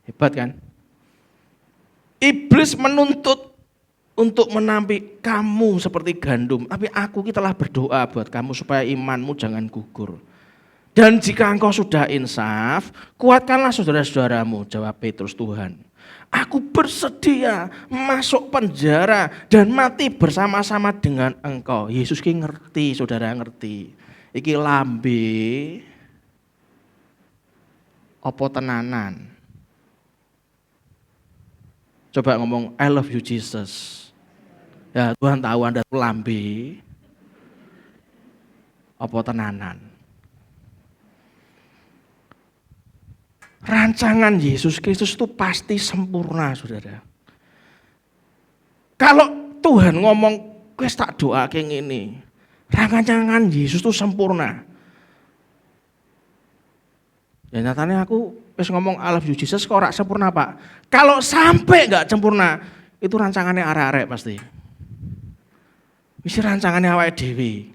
Hebat kan? Iblis menuntut untuk menampi kamu seperti gandum, tapi aku telah berdoa buat kamu supaya imanmu jangan gugur. Dan jika engkau sudah insaf, kuatkanlah saudara-saudaramu, jawab Petrus. Tuhan, aku bersedia masuk penjara dan mati bersama-sama dengan engkau. Yesus ki ngerti, saudara ngerti. Iki lambe apa tenanan? Coba ngomong I love you Jesus. Ya Tuhan tahu Anda tuh lambe apa tenanan. Rancangan Yesus Kristus itu pasti sempurna, saudara. Kalau Tuhan ngomong, wis tak doake ngene. Rancangan Yesus itu sempurna. Ya nyatanya aku wis ngomong I love you Jesus kok ora sempurna, Pak. Kalau sampai enggak sempurna, itu rancangannya arek-arek pasti. Mesti rancangannya awake dhewe.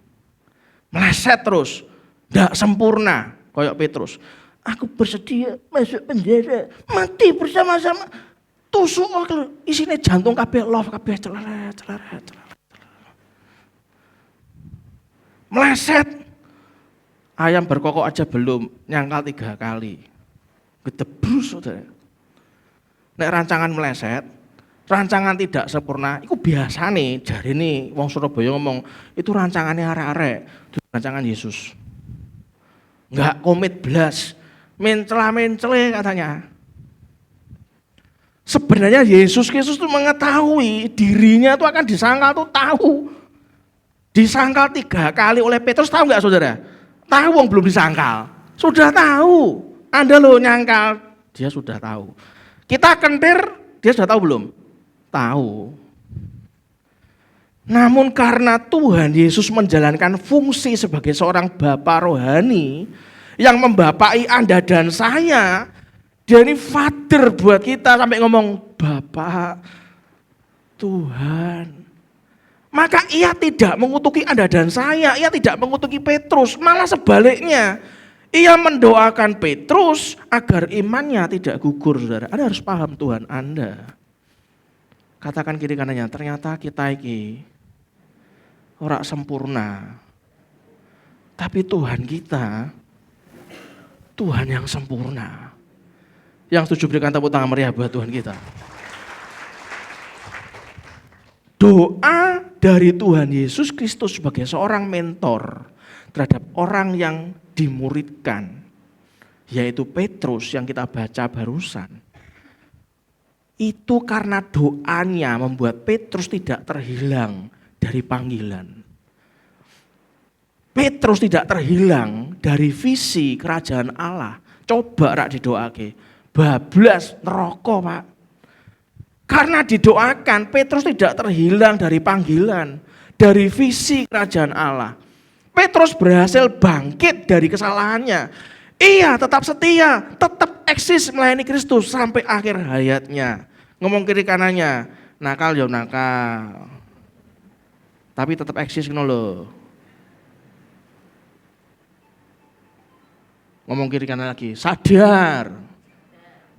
Meleset terus, enggak sempurna, koyok Petrus. Aku bersedia masuk penjara, mati bersama-sama. Tusuk isine jantung kabeh love kabeh celeret. Meleset. Ayam berkokok aja belum, nyangkal 3 kali. Gedebrus saudara. Nek rancangan meleset, rancangan tidak sempurna, itu biasa nih, jari nih wong Surabaya ngomong, itu rancangannya arek-arek, itu rancangan Yesus. Enggak komit blas, mencela-mencele katanya. Sebenarnya Yesus Kristus itu mengetahui dirinya itu akan disangkal tuh tahu. Disangkal 3 kali oleh Petrus, tahu nggak saudara? Tahu wong belum disangkal, sudah tahu. Anda loh nyangkal, dia sudah tahu. Kita kentir, dia sudah tahu belum? Tahu. Namun karena Tuhan Yesus menjalankan fungsi sebagai seorang Bapa rohani yang membapai Anda dan saya, dia ini father buat kita sampai ngomong Bapak Tuhan. Maka ia tidak mengutuki Anda dan saya, ia tidak mengutuki Petrus, malah sebaliknya. Ia mendoakan Petrus agar imannya tidak gugur, saudara. Anda harus paham Tuhan Anda. Katakan kiri kanannya, ternyata kita ini orang sempurna. Tapi Tuhan kita, Tuhan yang sempurna. Yang setuju berikan tepuk tangan meriah buat Tuhan kita. Doa dari Tuhan Yesus Kristus sebagai seorang mentor terhadap orang yang dimuridkan, yaitu Petrus yang kita baca barusan. Itu karena doanya membuat Petrus tidak terhilang dari panggilan. Petrus tidak terhilang dari visi kerajaan Allah. Coba rak didoake, bablas neraka, Pak. Karena didoakan, Petrus tidak terhilang dari panggilan, dari visi kerajaan Allah. Petrus berhasil bangkit dari kesalahannya. Ia tetap setia, tetap eksis melayani Kristus sampai akhir hayatnya. Ngomong kiri kanannya, nakal ya nakal. Tapi tetap eksis ngono lho. Ngomong kiri kanan lagi, sadar.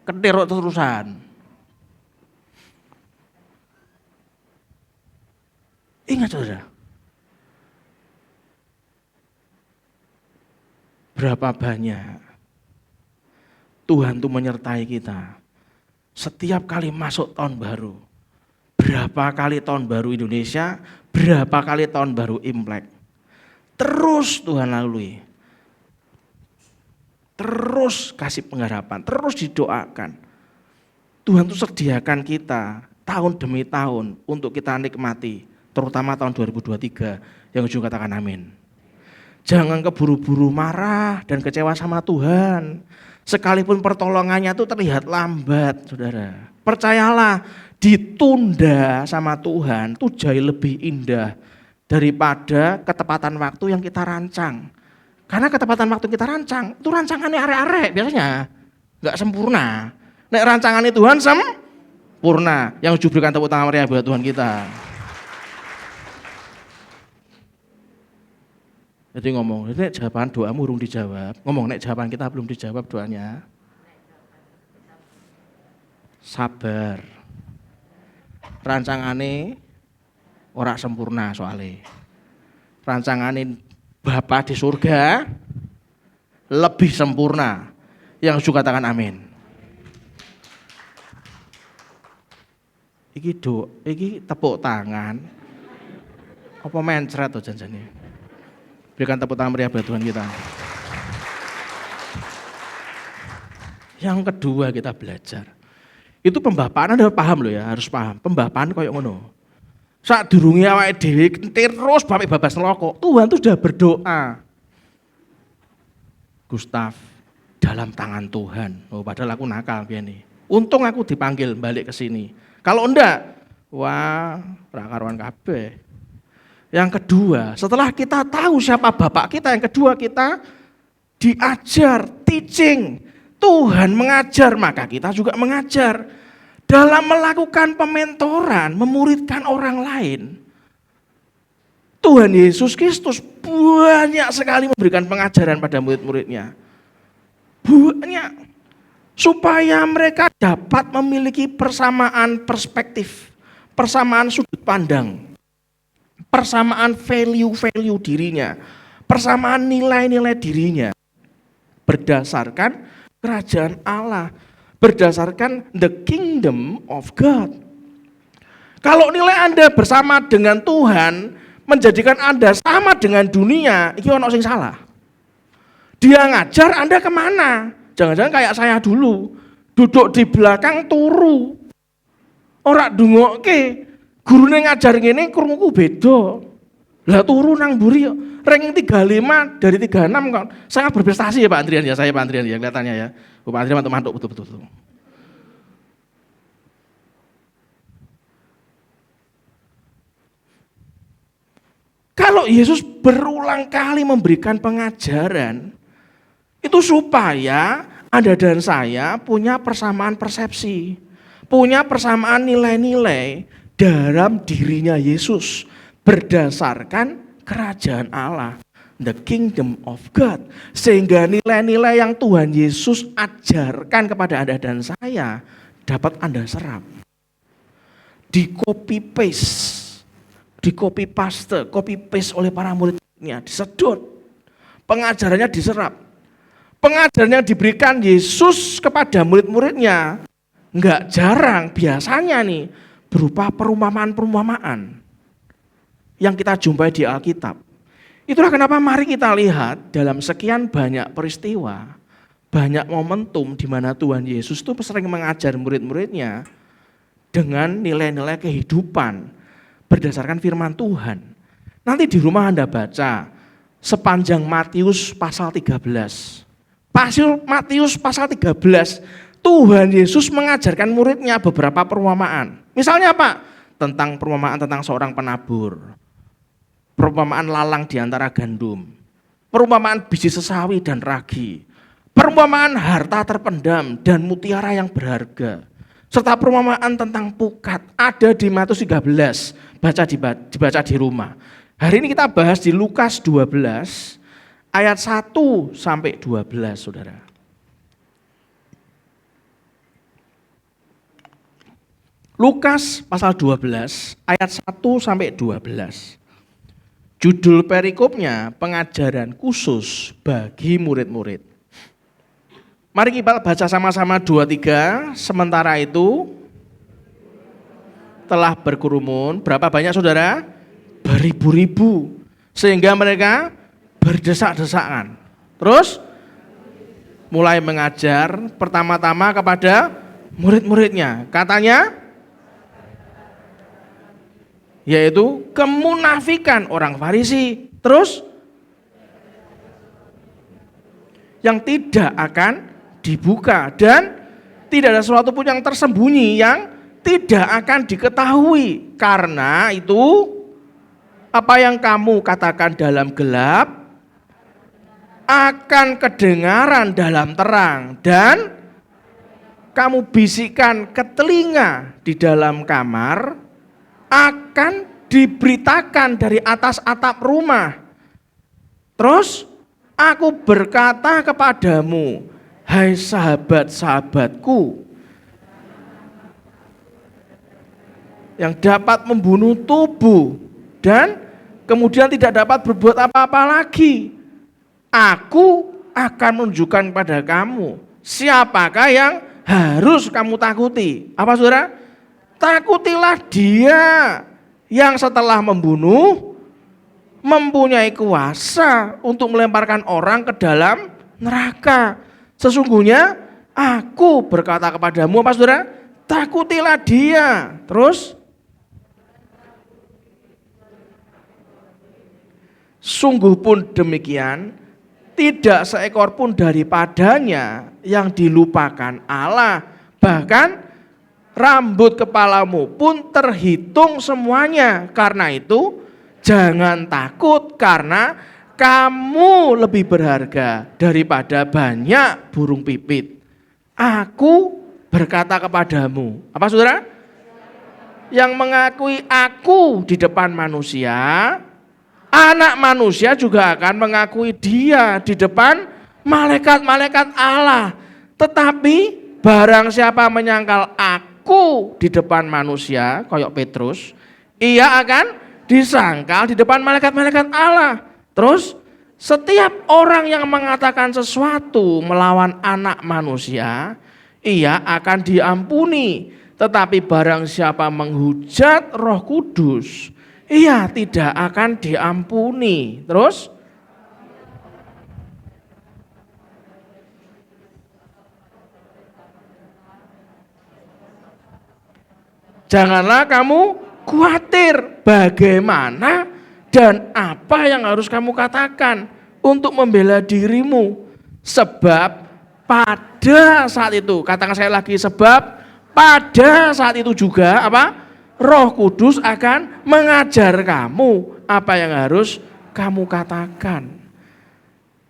Ketiruk terusan. Ingat saudara. Berapa banyak Tuhan tuh menyertai kita. Setiap kali masuk tahun baru. Berapa kali tahun baru Indonesia, berapa kali tahun baru Imlek. Terus Tuhan lalui. Terus kasih pengharapan, terus didoakan. Tuhan tuh sediakan kita tahun demi tahun untuk kita nikmati. Terutama tahun 2023 yang ujung katakan amin. Jangan keburu-buru marah dan kecewa sama Tuhan. Sekalipun pertolongannya itu terlihat lambat, saudara. Percayalah, ditunda sama Tuhan itu jauh lebih indah daripada ketepatan waktu yang kita rancang. Karena ketepatan waktu kita rancang, itu rancangannya arek-arek biasanya. Enggak sempurna. Nek rancangannya Tuhan sempurna. Yang ujung berikan tepuk tangan meriah buat Tuhan kita. Jadi ngomong, nek jawaban doamu urung dijawab. Ngomong, nek jawaban kita belum dijawab doanya. Sabar. Rancangane ora sempurna soalnya. Rancangane Bapa di surga lebih sempurna. Yang juga katakan amin. Iki tepuk tangan. Apa mencret to janjane? Berikan tepuk tangan meriah buat Tuhan kita. Yang kedua kita belajar. Itu pembapaan Anda paham loh ya, harus paham. Pembapaan koyo ngono. Sak durunge awake dhewe terus bapak babas neraka. Tuhan tuh sudah berdoa. Gustaf, dalam tangan Tuhan. Oh, padahal aku nakal piye nih. Untung aku dipanggil balik ke sini. Kalau enggak, Wah, ra karuan kabeh. Yang kedua, setelah kita tahu siapa Bapak kita, yang kedua kita diajar, teaching. Tuhan mengajar, maka kita juga mengajar. Dalam melakukan pementoran, memuridkan orang lain. Tuhan Yesus Kristus banyak sekali memberikan pengajaran pada murid-muridnya. Banyak. Supaya mereka dapat memiliki persamaan perspektif, persamaan sudut pandang, persamaan value-value dirinya, persamaan nilai-nilai dirinya, berdasarkan kerajaan Allah, berdasarkan the kingdom of God. Kalau nilai Anda bersama dengan Tuhan, menjadikan Anda sama dengan dunia, iki ono sing salah. Dia ngajar, Anda kemana? Jangan-jangan kayak saya dulu, duduk di belakang turu. Ora ndongokke, gurune ngajar ngene krunguku beda. Lah turu nang mburi yo, ranking 35 dari 36 kok. Sangat berprestasi ya Pak Andrian ya, saya Pak Andrian ya kelihatannya ya. Pak Andrian mantuk betul-betul. Kalau Yesus berulang kali memberikan pengajaran, itu supaya Anda dan saya punya persamaan persepsi, punya persamaan nilai-nilai dalam dirinya Yesus berdasarkan kerajaan Allah, the kingdom of God. Sehingga nilai-nilai yang Tuhan Yesus ajarkan kepada Anda dan saya dapat Anda serap. Di copy paste oleh para muridnya, disedot. Pengajarannya diserap. Pengajaran yang diberikan Yesus kepada murid-muridnya enggak jarang biasanya nih berupa perumpamaan-perumpamaan yang kita jumpai di Alkitab. Itulah kenapa mari kita lihat dalam sekian banyak peristiwa, banyak momentum di mana Tuhan Yesus itu sering mengajar murid-muridnya dengan nilai-nilai kehidupan berdasarkan firman Tuhan. Nanti di rumah Anda baca sepanjang Matius pasal 13. Matius pasal 13, Tuhan Yesus mengajarkan muridnya beberapa perumpamaan. Misalnya apa? Tentang perumpamaan tentang seorang penabur. Perumpamaan lalang di antara gandum. Perumpamaan biji sesawi dan ragi. Perumpamaan harta terpendam dan mutiara yang berharga. Serta perumpamaan tentang pukat ada di Matius 13, dibaca di rumah. Hari ini kita bahas di Lukas 12 ayat 1 sampai 12, Saudara. Lukas pasal 12 ayat 1 sampai 12. Judul perikopnya pengajaran khusus bagi murid-murid. Mari kita baca sama-sama 2-3. Sementara itu telah berkerumun, berapa banyak Saudara? Beribu-ribu. Sehingga mereka berdesak-desakan. Terus mulai mengajar pertama-tama kepada murid-muridnya. Katanya yaitu kemunafikan orang Farisi. Terus yang tidak akan dibuka dan tidak ada sesuatu pun yang tersembunyi yang tidak akan diketahui. Karena itu apa yang kamu katakan dalam gelap akan kedengaran dalam terang dan kamu bisikkan ke telinga di dalam kamar akan diberitakan dari atas atap rumah. Terus aku berkata kepadamu, hai sahabat-sahabatku yang dapat membunuh tubuh dan kemudian tidak dapat berbuat apa-apa lagi. Aku akan menunjukkan pada kamu siapakah yang harus kamu takuti. Apa Saudara? Takutilah dia yang setelah membunuh mempunyai kuasa untuk melemparkan orang ke dalam neraka. Sesungguhnya aku berkata kepadamu, apa Saudara? Takutilah dia. Terus sungguh pun demikian, tidak seekor pun daripadanya yang dilupakan Allah. Bahkan rambut kepalamu pun terhitung semuanya. Karena itu jangan takut, karena kamu lebih berharga daripada banyak burung pipit. Aku berkata kepadamu, apa saudara? Yang mengakui aku di depan manusia, Anak Manusia juga akan mengakui dia di depan malaikat-malaikat Allah. Tetapi barang siapa menyangkal aku di depan manusia, kayak Petrus, ia akan disangkal di depan malaikat-malaikat Allah. Terus setiap orang yang mengatakan sesuatu melawan Anak Manusia, ia akan diampuni. Tetapi barang siapa menghujat Roh Kudus, ia tidak akan diampuni. Terus janganlah kamu khawatir bagaimana dan apa yang harus kamu katakan untuk membela dirimu. Sebab pada saat itu, katakan saya lagi, sebab pada saat itu juga apa? Roh Kudus akan mengajar kamu apa yang harus kamu katakan.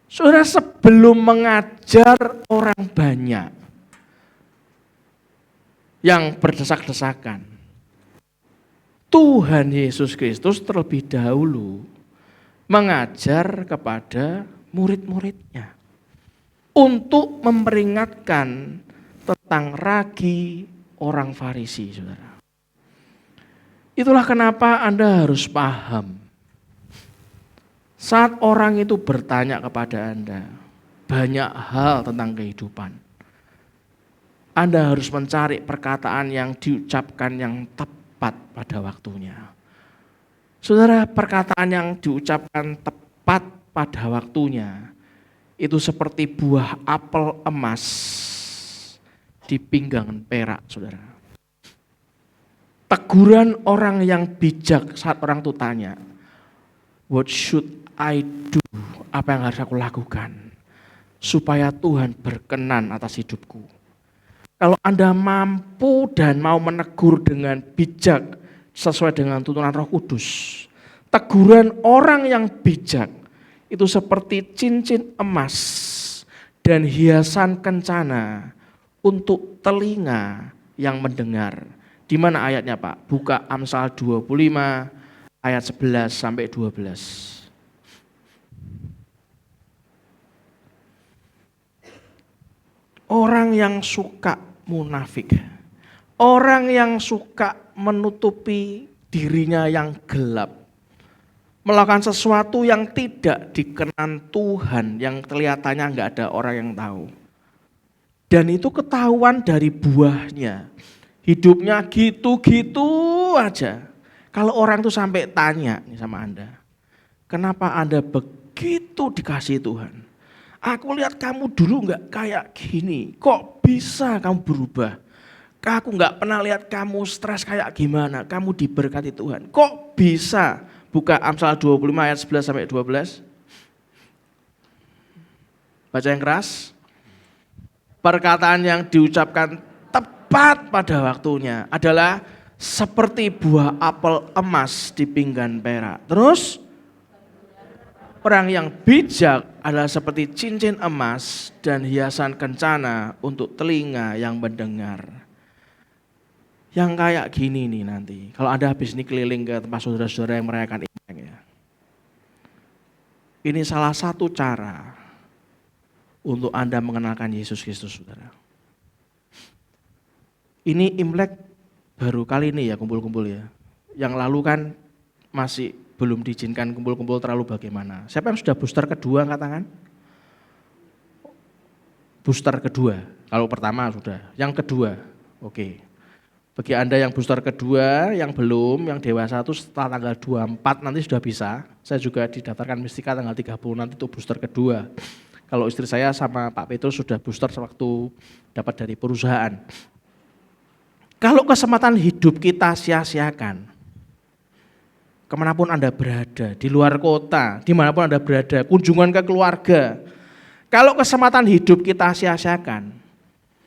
Saudara, sebelum mengajar orang banyak yang berdesak-desakan, Tuhan Yesus Kristus terlebih dahulu mengajar kepada murid-muridnya untuk memperingatkan tentang ragi orang Farisi, saudara. Itulah kenapa Anda harus paham. Saat orang itu bertanya kepada Anda banyak hal tentang kehidupan, Anda harus mencari perkataan yang diucapkan yang tepat pada waktunya. Saudara, perkataan yang diucapkan tepat pada waktunya itu seperti buah apel emas di pinggangan perak, saudara. Teguran orang yang bijak saat orang itu tanya, what should I do? Apa yang harus aku lakukan supaya Tuhan berkenan atas hidupku? Kalau Anda mampu dan mau menegur dengan bijak sesuai dengan tuntunan Roh Kudus, teguran orang yang bijak itu seperti cincin emas dan hiasan kencana untuk telinga yang mendengar. Di mana ayatnya, Pak? Buka Amsal 25 ayat 11 sampai 12. Orang yang suka munafik, orang yang suka menutupi dirinya yang gelap, melakukan sesuatu yang tidak dikenan Tuhan, yang kelihatannya enggak ada orang yang tahu. Dan itu ketahuan dari buahnya. Hidupnya gitu-gitu aja. Kalau orang tuh sampai tanya nih sama Anda, kenapa Anda begitu dikasihi Tuhan? Aku lihat kamu dulu enggak kayak gini, kok bisa kamu berubah? Aku enggak pernah lihat kamu stres kayak gimana, kamu diberkati Tuhan. Kok bisa? Buka Amsal 25 ayat 11 sampai 12. Baca yang keras. Perkataan yang diucapkan tepat pada waktunya adalah seperti buah apel emas di pinggan perak. Terus, orang yang bijak adalah seperti cincin emas dan hiasan kencana untuk telinga yang mendengar. Yang kayak gini nih nanti, kalau Anda habis ini keliling ke tempat saudara-saudara yang merayakan Imlek ya. Ini salah satu cara untuk Anda mengenalkan Yesus Kristus, saudara. Ini Imlek baru kali ini ya kumpul-kumpul ya. Yang lalu kan masih belum diizinkan kumpul-kumpul terlalu bagaimana. Siapa yang sudah booster kedua angkat tangan? Booster kedua, kalau pertama sudah. Yang kedua, oke. Bagi Anda yang booster kedua, yang belum, yang dewasa itu setelah tanggal 24 nanti sudah bisa. Saya juga didaftarkan Mistika tanggal 30 nanti itu booster kedua. Kalau istri saya sama Pak Petrus sudah booster sewaktu dapat dari perusahaan. Kalau kesempatan hidup kita sia-siakan, kemanapun Anda berada, di luar kota, dimanapun Anda berada, kunjungan ke keluarga, kalau kesempatan hidup kita sia-siakan,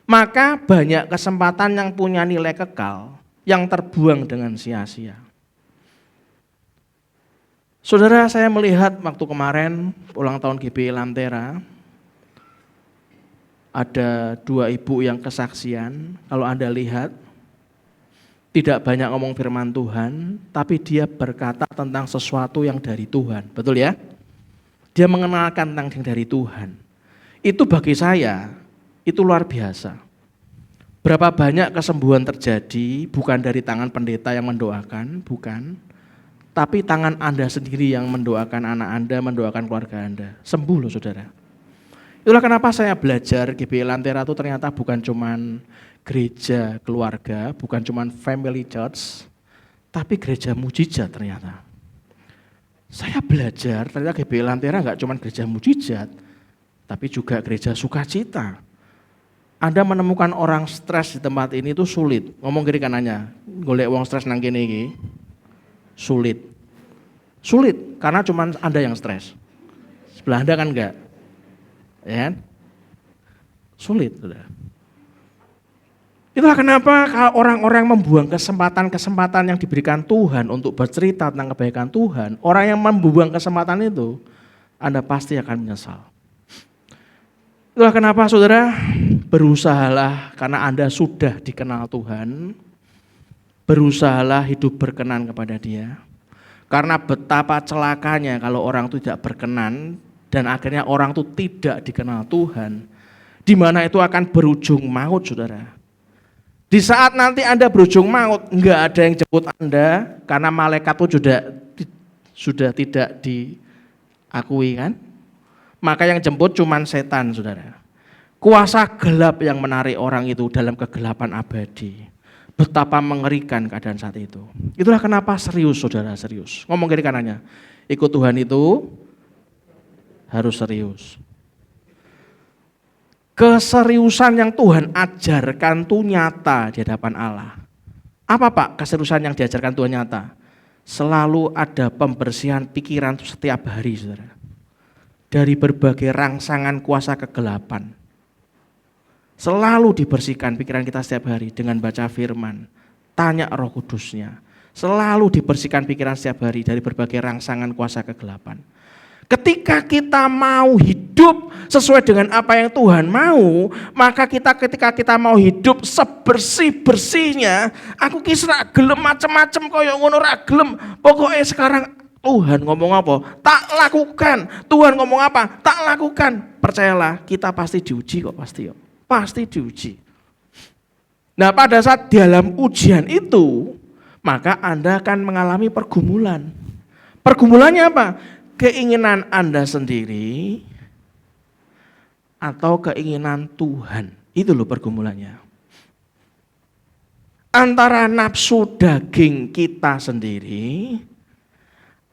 maka banyak kesempatan yang punya nilai kekal yang terbuang dengan sia-sia. Saudara, saya melihat waktu kemarin ulang tahun GBI Lantera, ada 2 ibu yang kesaksian. Kalau Anda lihat, tidak banyak ngomong firman Tuhan, tapi dia berkata tentang sesuatu yang dari Tuhan. Betul ya? Dia mengenalkan tentang yang dari Tuhan. Itu bagi saya, itu luar biasa. Berapa banyak kesembuhan terjadi, bukan dari tangan pendeta yang mendoakan, bukan. Tapi tangan Anda sendiri yang mendoakan anak Anda, mendoakan keluarga Anda. Sembuh loh saudara. Itulah kenapa saya belajar GBI Lantera itu ternyata bukan cuman gereja keluarga, bukan cuman family church, tapi gereja mujizat ternyata. Saya belajar ternyata GBI Lantera enggak cuman gereja mujizat, tapi juga gereja sukacita. Anda menemukan orang stres di tempat ini itu sulit. Ngomong kiri kanannya, golek wong stres nang kene iki. Sulit. Sulit karena cuman Anda yang stres. Sebelah Anda kan enggak. Ya kan? Sulit, Saudara. Itulah kenapa kalau orang-orang membuang kesempatan-kesempatan yang diberikan Tuhan untuk bercerita tentang kebaikan Tuhan, orang yang membuang kesempatan itu, Anda pasti akan menyesal. Itulah kenapa saudara, berusahalah karena Anda sudah dikenal Tuhan, berusahalah hidup berkenan kepada Dia. Karena betapa celakanya kalau orang itu tidak berkenan dan akhirnya orang itu tidak dikenal Tuhan, di mana itu akan berujung maut, saudara. Di saat nanti Anda berujung maut, enggak ada yang jemput Anda karena malaikat itu sudah tidak diakui kan? Maka yang jemput cuman setan, saudara. Kuasa gelap yang menarik orang itu dalam kegelapan abadi. Betapa mengerikan keadaan saat itu. Itulah kenapa serius, saudara, serius. Ngomong kiri kanannya, ikut Tuhan itu harus serius. Keseriusan yang Tuhan ajarkan itu nyata di hadapan Allah. Apa Pak keseriusan yang diajarkan Tuhan nyata? Selalu ada pembersihan pikiran setiap hari, saudara. Dari berbagai rangsangan kuasa kegelapan. Selalu dibersihkan pikiran kita setiap hari dengan baca firman. Tanya Roh Kudusnya. Selalu dibersihkan pikiran setiap hari dari berbagai rangsangan kuasa kegelapan. Ketika kita mau hidup sesuai dengan apa yang Tuhan mau, maka ketika kita mau hidup sebersih-bersihnya, aku kisah gelem macem-macem koyo ngono ra gelem. Pokoknya sekarang Tuhan ngomong apa? Tak lakukan. Tuhan ngomong apa? Tak lakukan. Percayalah, kita pasti diuji kok, pasti. Pasti diuji. Nah, pada saat dalam ujian itu, maka Anda akan mengalami pergumulan. Pergumulannya apa? Keinginan Anda sendiri atau keinginan Tuhan. Itu loh pergumulannya. Antara nafsu daging kita sendiri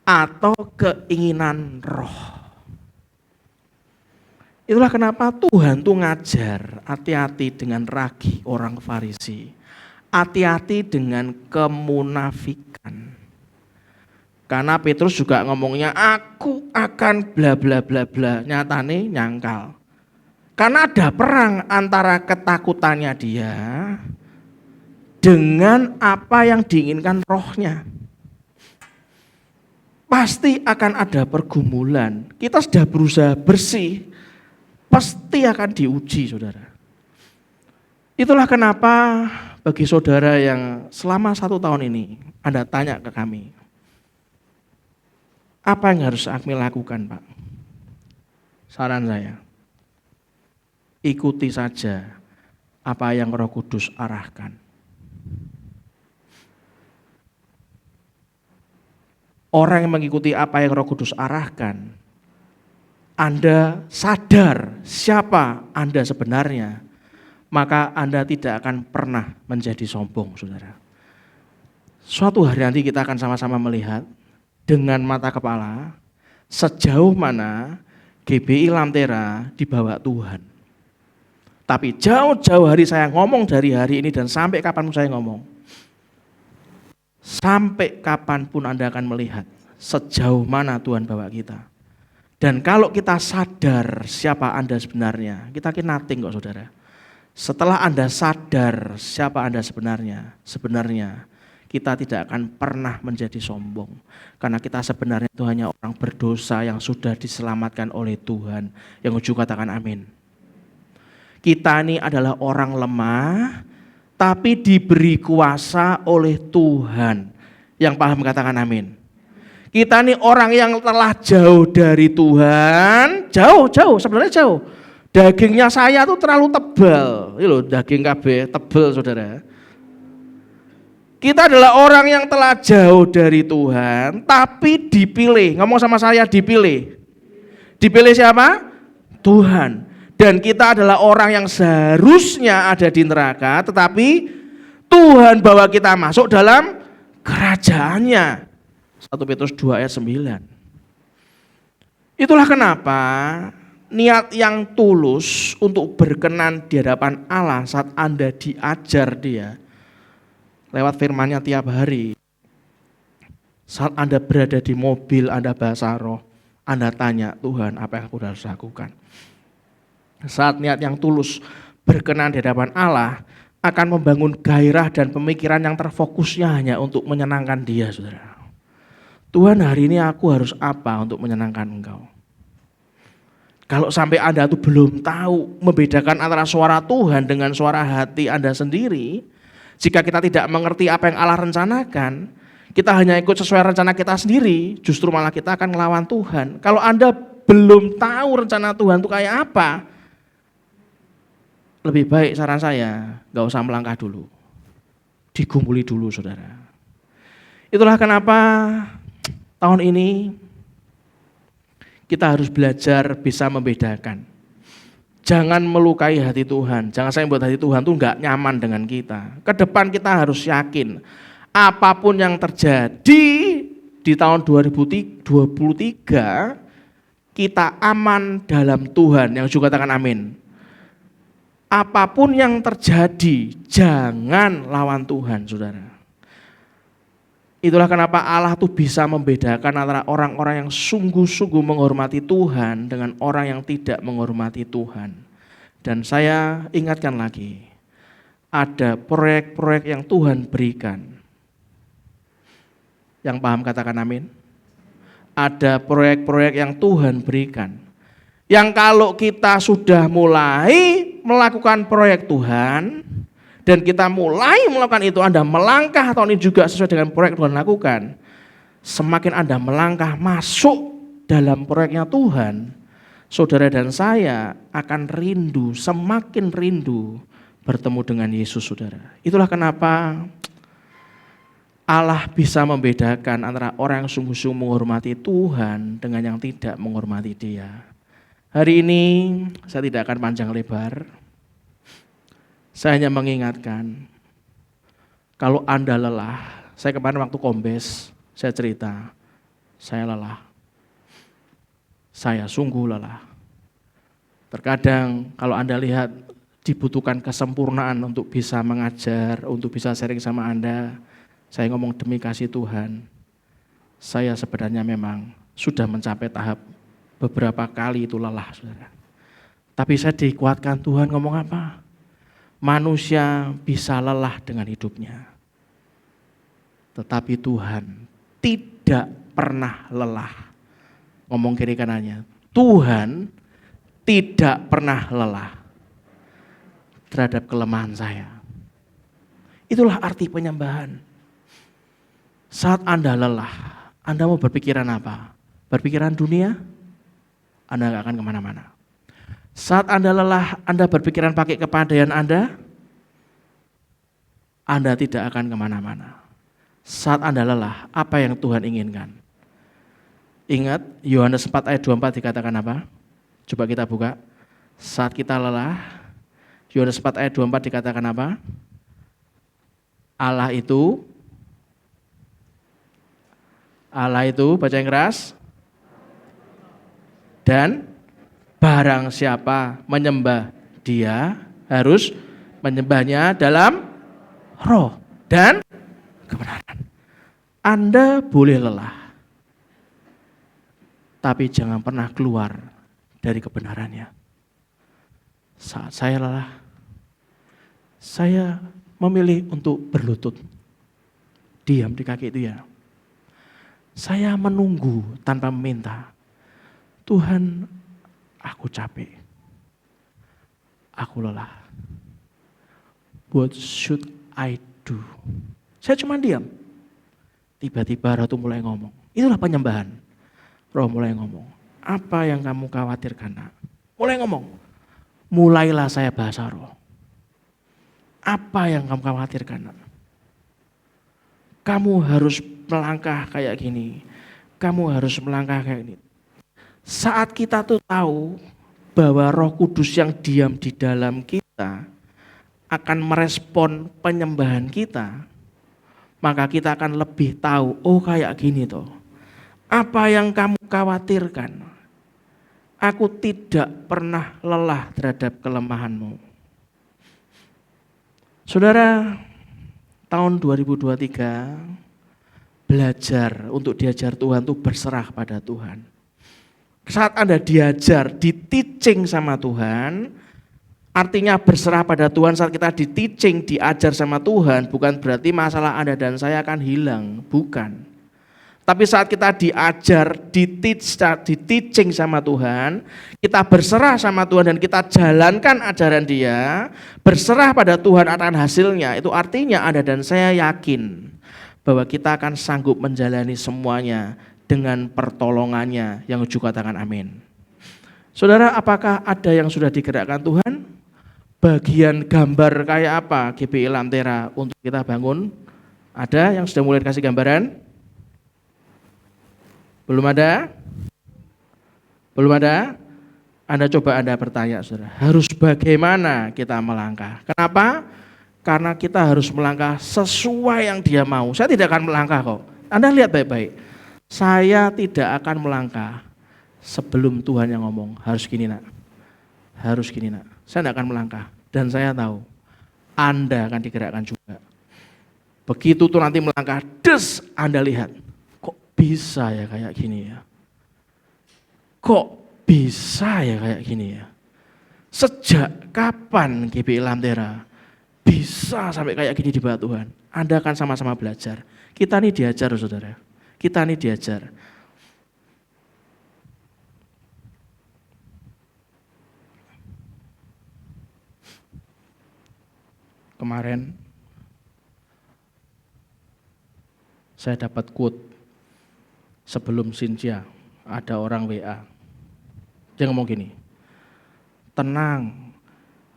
atau keinginan roh. Itulah kenapa Tuhan tuh ngajar, hati-hati dengan ragi orang Farisi. Hati-hati dengan kemunafikan. Karena Petrus juga ngomongnya, aku akan bla bla bla bla, nyatane nyangkal. Karena ada perang antara ketakutannya dia dengan apa yang diinginkan rohnya. Pasti akan ada pergumulan. Kita sudah berusaha bersih, pasti akan diuji, saudara. Itulah kenapa bagi saudara yang selama 1 tahun ini, Anda tanya ke kami, apa yang harus kami lakukan, Pak? Saran saya, ikuti saja apa yang Roh Kudus arahkan. Orang yang mengikuti apa yang Roh Kudus arahkan, Anda sadar siapa Anda sebenarnya, maka Anda tidak akan pernah menjadi sombong, saudara. Suatu hari nanti kita akan sama-sama melihat dengan mata kepala sejauh mana GBI Lantera dibawa Tuhan. Tapi jauh-jauh hari saya ngomong dari hari ini dan sampai kapanpun saya ngomong. Sampai kapanpun Anda akan melihat sejauh mana Tuhan bawa kita. Dan kalau kita sadar siapa Anda sebenarnya, kita nothing kok, saudara. Setelah Anda sadar siapa Anda sebenarnya kita tidak akan pernah menjadi sombong. Karena kita sebenarnya itu hanya orang berdosa yang sudah diselamatkan oleh Tuhan. Yang ujung katakan amin. Kita ini adalah orang lemah, tapi diberi kuasa oleh Tuhan. Yang paham katakan amin. Kita ini orang yang telah jauh dari Tuhan, jauh, sebenarnya jauh. Dagingnya saya tuh terlalu tebal, ini loh daging KB tebal saudara. Kita adalah orang yang telah jauh dari Tuhan, tapi dipilih. Ngomong sama saya, dipilih. Dipilih siapa? Tuhan. Dan kita adalah orang yang seharusnya ada di neraka, tetapi Tuhan bawa kita masuk dalam kerajaannya. 1 Petrus 2 ayat 9. Itulah kenapa niat yang tulus untuk berkenan di hadapan Allah saat Anda diajar Dia lewat firman-Nya tiap hari. Saat Anda berada di mobil, Anda bahasa roh, Anda tanya, Tuhan apa yang aku harus lakukan? Saat niat yang tulus berkenan di hadapan Allah akan membangun gairah dan pemikiran yang terfokusnya hanya untuk menyenangkan Dia, saudara. Tuhan, hari ini aku harus apa untuk menyenangkan Engkau? Kalau sampai Anda tuh belum tahu membedakan antara suara Tuhan dengan suara hati Anda sendiri, jika kita tidak mengerti apa yang Allah rencanakan, kita hanya ikut sesuai rencana kita sendiri, justru malah kita akan melawan Tuhan. Kalau Anda belum tahu rencana Tuhan itu kayak apa, lebih baik saran saya, gak usah melangkah dulu. Digumuli dulu saudara. Itulah kenapa tahun ini kita harus belajar bisa membedakan. Jangan melukai hati Tuhan. Jangan sampai buat hati Tuhan tuh gak nyaman dengan kita. Ke depan kita harus yakin. Apapun yang terjadi di tahun 2023, kita aman dalam Tuhan. Yang juga katakan amin. Apapun yang terjadi, jangan lawan Tuhan, saudara. Itulah kenapa Allah tuh bisa membedakan antara orang-orang yang sungguh-sungguh menghormati Tuhan dengan orang yang tidak menghormati Tuhan. Dan saya ingatkan lagi, ada proyek-proyek yang Tuhan berikan. Yang paham katakan amin. Ada proyek-proyek yang Tuhan berikan. Yang kalau kita sudah mulai melakukan proyek Tuhan, dan kita mulai melakukan itu, Anda melangkah tahun ini juga sesuai dengan proyek Tuhan lakukan. Semakin Anda melangkah masuk dalam proyeknya Tuhan, saudara dan saya akan rindu, semakin rindu bertemu dengan Yesus, saudara. Itulah kenapa Allah bisa membedakan antara orang yang sungguh-sungguh menghormati Tuhan dengan yang tidak menghormati Dia. Hari ini saya tidak akan panjang lebar. Saya hanya mengingatkan, kalau Anda lelah, saya kemarin waktu kombes, saya cerita, saya lelah. Saya sungguh lelah. Terkadang kalau Anda lihat dibutuhkan kesempurnaan untuk bisa mengajar, untuk bisa sharing sama Anda, saya ngomong demi kasih Tuhan, saya sebenarnya memang sudah mencapai tahap beberapa kali itu lelah, saudara. Tapi saya dikuatkan Tuhan ngomong apa? Manusia bisa lelah dengan hidupnya. Tetapi Tuhan tidak pernah lelah. Ngomong kiri kanannya, Tuhan tidak pernah lelah terhadap kelemahan saya. Itulah arti penyembahan. Saat Anda lelah, Anda mau berpikiran apa? Berpikiran dunia? Anda gak akan kemana-mana. Saat Anda lelah, Anda berpikiran pakai kepandaian Anda tidak akan kemana-mana. Saat Anda lelah, apa yang Tuhan inginkan? Ingat, Yohanes 4 ayat 24 dikatakan apa? Coba kita buka. Saat kita lelah, Yohanes 4 ayat 24 dikatakan apa? Allah itu, baca yang keras. Dan barang siapa menyembah Dia harus menyembahnya dalam roh dan kebenaran. Anda boleh lelah, tapi jangan pernah keluar dari kebenarannya. Saat saya lelah, Saya memilih untuk berlutut, diam di kaki itu ya. Saya menunggu tanpa meminta. Tuhan, aku capek. Aku lelah. What should I do? Saya cuma diam. Tiba-tiba Roh itu mulai ngomong. Itulah penyembahan. Roh mulai ngomong. Apa yang kamu khawatirkan, nak? Mulai ngomong. Mulailah saya bahasa roh. Apa yang kamu khawatirkan, nak? Kamu harus melangkah kayak gini. Kamu harus melangkah kayak gini. Saat kita tuh tahu bahwa Roh Kudus yang diam di dalam kita akan merespon penyembahan kita, maka kita akan lebih tahu, oh kayak gini toh. Apa yang kamu khawatirkan? Aku tidak pernah lelah terhadap kelemahanmu. Saudara, tahun 2023 belajar untuk diajar Tuhan itu berserah pada Tuhan. Saat Anda diajar, di-teaching sama Tuhan, artinya berserah pada Tuhan. Saat kita di-teaching, diajar sama Tuhan, bukan berarti masalah Anda dan saya akan hilang, bukan. Tapi saat kita diajar, di-teaching sama Tuhan, kita berserah sama Tuhan dan kita jalankan ajaran Dia, berserah pada Tuhan akan hasilnya, itu artinya Anda dan saya yakin bahwa kita akan sanggup menjalani semuanya dengan pertolongannya, yang ujung katakan amin. Saudara, apakah ada yang sudah digerakkan Tuhan? Bagian gambar kayak apa GBI Lantera untuk kita bangun? Ada yang sudah mulai dikasih gambaran? Belum ada? Belum ada? Anda coba Anda bertanya, saudara. Harus bagaimana kita melangkah? Kenapa? Karena kita harus melangkah sesuai yang Dia mau. Saya tidak akan melangkah kok. Anda lihat baik-baik. Saya tidak akan melangkah sebelum Tuhan yang ngomong. Harus gini nak. Harus gini nak. Saya tidak akan melangkah. Dan saya tahu Anda akan digerakkan juga. Begitu tuh nanti melangkah, des, Anda lihat. Bisa ya kayak gini ya? Kok bisa ya kayak gini ya? Sejak kapan GBI Lantera bisa sampai kayak gini di bawah Tuhan? Anda akan sama-sama belajar. Kita nih diajar, saudara. Kita nih diajar. Kemarin saya dapat quote. Sebelum Sinja, ada orang WA. Dia ngomong gini, tenang,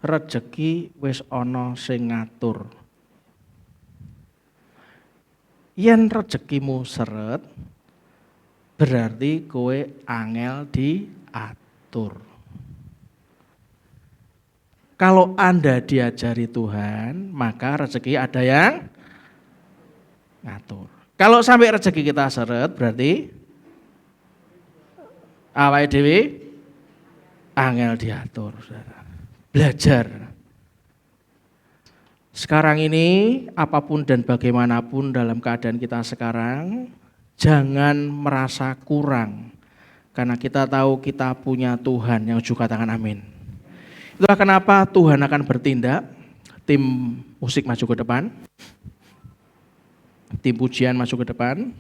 rejeki wis ana sing ngatur. Yen rejekimu seret, berarti kowe angel diatur. Kalau Anda diajari Tuhan, maka rezeki ada yang ngatur. Kalau sampai rezeki kita seret, berarti awake dhewe angel diatur, saudara. Belajar. Sekarang ini apapun dan bagaimanapun dalam keadaan kita sekarang, jangan merasa kurang. Karena kita tahu kita punya Tuhan yang juga katakan amin. Itulah kenapa Tuhan akan bertindak. Tim musik maju ke depan. Tim pujian masuk ke depan.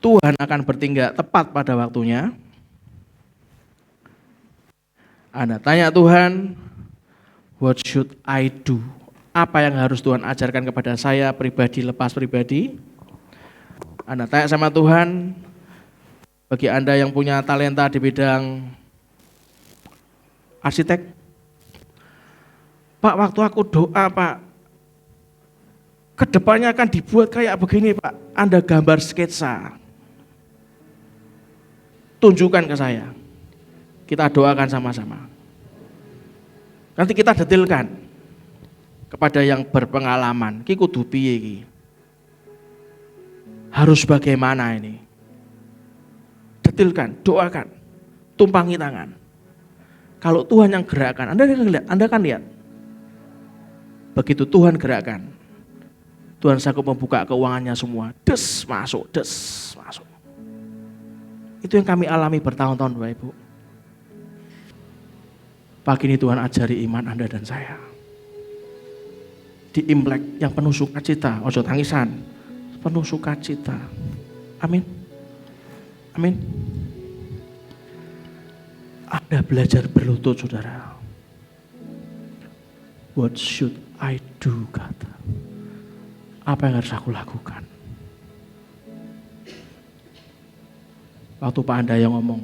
Tuhan akan bertindak tepat pada waktunya. Anda tanya Tuhan, what should I do? Apa yang harus Tuhan ajarkan kepada saya pribadi, lepas pribadi? Anda tanya sama Tuhan, bagi Anda yang punya talenta di bidang arsitek, Pak, waktu aku doa, Pak, kedepannya akan dibuat kayak begini, Pak. Anda gambar sketsa. Tunjukkan ke saya. Kita doakan sama-sama. Nanti kita detailkan kepada yang berpengalaman. Ki kudu piye ki? Harus bagaimana ini? Detailkan, doakan, tumpangi tangan. Kalau Tuhan yang gerakkan, Anda kan lihat. Begitu Tuhan gerakkan, Tuhan sanggup membuka keuangannya semua. Des, masuk. Itu yang kami alami bertahun-tahun, Bapak Ibu. Pagi ini Tuhan ajari iman Anda dan saya. di Imlek yang penuh sukacita, ojo tangisan, penuh sukacita. Amin. Amin. Anda belajar berlutut, saudara. What should I do, kata. Apa yang harus aku lakukan? Waktu Pak Andaya ngomong,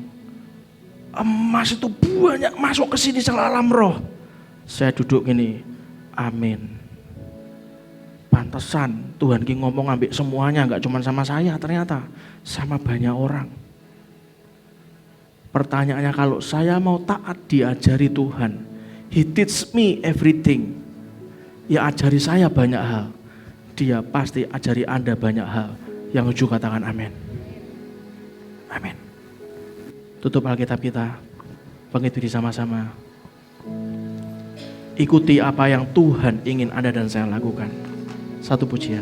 emas itu banyak masuk ke sini alam roh. Saya duduk gini, amin. Pantesan Tuhan ki ngomong ambil semuanya, nggak cuma sama saya, ternyata sama banyak orang. Pertanyaannya, kalau saya mau taat diajari Tuhan, He teach me everything. Ya ajari saya banyak hal, Dia pasti ajari Anda banyak hal. Yang setuju katakan amin. Amin. Tutup Alkitab kita, mengikuti sama-sama. Ikuti apa yang Tuhan ingin Anda dan saya lakukan. Satu pujian.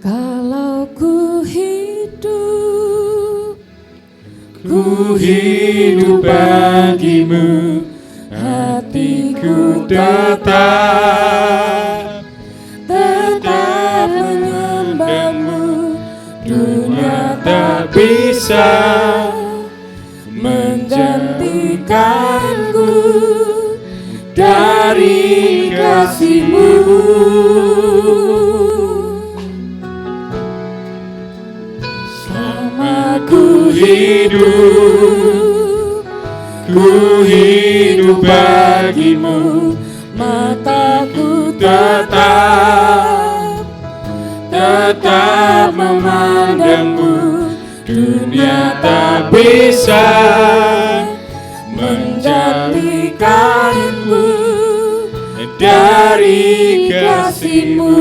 Kalau ku hidup bagimu, hatiku tetap menyembahmu. Dunia tak bisa menggantikanku dari kasih-Mu. Selama ku hidup bagimu, mataku tetap memandangmu. Dunia tak bisa menjauhkanku dari kasih-Mu.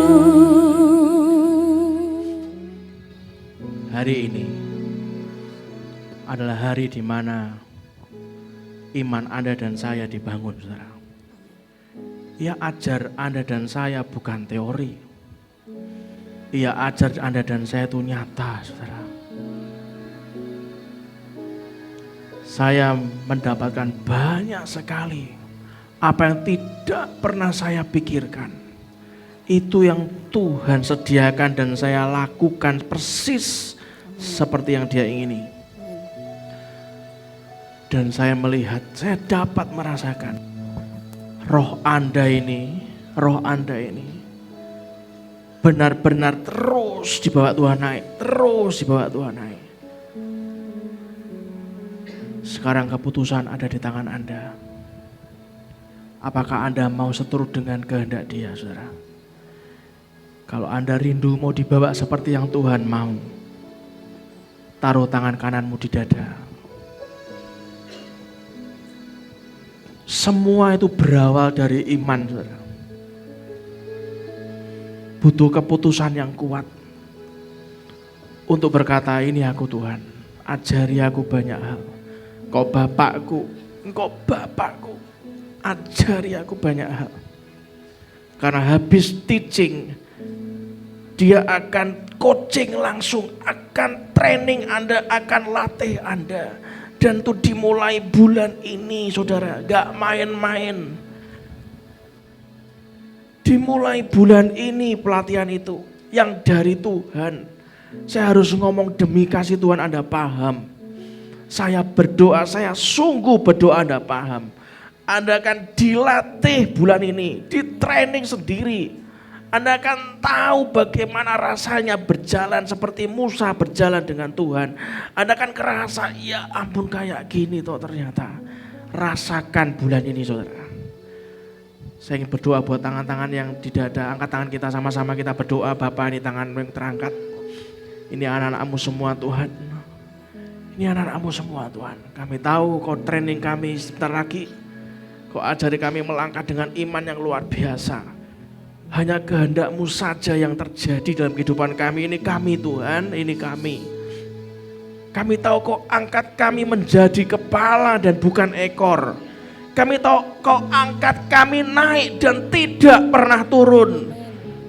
Hari ini adalah hari di mana iman Anda dan saya dibangun, saudara. Ia ajar Anda dan saya bukan teori. Ia ajar Anda dan saya itu nyata, saudara. Saya mendapatkan banyak sekali apa yang tidak pernah saya pikirkan. Itu yang Tuhan sediakan dan saya lakukan persis seperti yang Dia ingini. Dan saya melihat, saya dapat merasakan roh Anda ini benar-benar terus dibawa Tuhan naik, terus dibawa Tuhan naik. Sekarang keputusan ada di tangan Anda. Apakah Anda mau seturut dengan kehendak Dia, saudara? Kalau Anda rindu mau dibawa seperti yang Tuhan mau, taruh tangan kananmu di dada. Semua itu berawal dari iman, saudara. Butuh keputusan yang kuat untuk berkata, ini aku Tuhan, ajari aku banyak hal. Engkau Bapakku, ajari aku banyak hal. Karena habis teaching, Dia akan coaching langsung, akan training Anda, akan latih Anda. Dan itu dimulai bulan ini, saudara, gak main-main. Dimulai bulan ini pelatihan itu, yang dari Tuhan. Saya harus ngomong demi kasih Tuhan Anda paham. Saya berdoa, saya sungguh berdoa Anda paham. Anda akan dilatih bulan ini, di training sendiri. Anda akan tahu bagaimana rasanya berjalan seperti Musa berjalan dengan Tuhan. Anda akan kerasa, ya ampun kayak gini toh ternyata. Rasakan bulan ini, saudara. Saya ingin berdoa buat tangan-tangan yang di dada. Angkat tangan kita sama-sama, kita berdoa. Bapak, ini tangan yang terangkat. Ini anak-anakmu semua Tuhan. Ini anak-anakmu semua Tuhan. Kami tahu Kau training kami sebentar lagi. Kau ajari kami melangkah dengan iman yang luar biasa. Hanya kehendak-Mu saja yang terjadi dalam kehidupan kami. Ini kami Tuhan, ini kami. Kami tahu Kau angkat kami menjadi kepala dan bukan ekor. Kami tahu Kau angkat kami naik dan tidak pernah turun.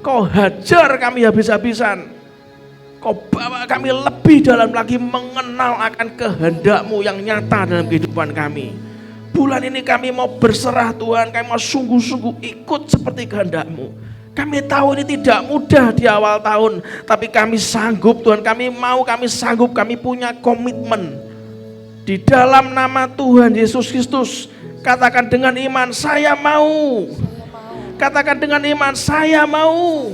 Kau hajar kami habis-habisan. Kau bawa kami lebih dalam lagi mengenal akan kehendak-Mu yang nyata dalam kehidupan kami. Bulan ini kami mau berserah Tuhan, kami mau sungguh-sungguh ikut seperti kehendak-Mu. Kami tahu ini tidak mudah di awal tahun, tapi kami sanggup Tuhan, kami sanggup, kami punya komitmen. Di dalam nama Tuhan Yesus Kristus, katakan dengan iman, saya mau. Katakan dengan iman, saya mau.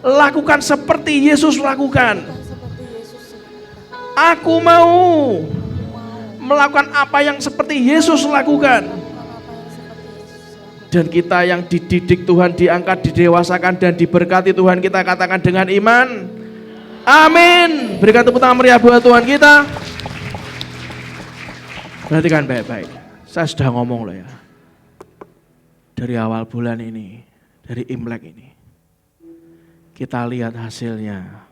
Lakukan seperti Yesus lakukan. Aku mau melakukan apa yang seperti Yesus lakukan. Dan kita yang dididik Tuhan, diangkat, didewasakan dan diberkati Tuhan, kita katakan dengan iman, amin. Berikan tepuk tangan meriah buat Tuhan kita. Perhatikan baik-baik, saya sudah ngomong loh ya. Dari awal bulan ini, dari Imlek ini, kita lihat hasilnya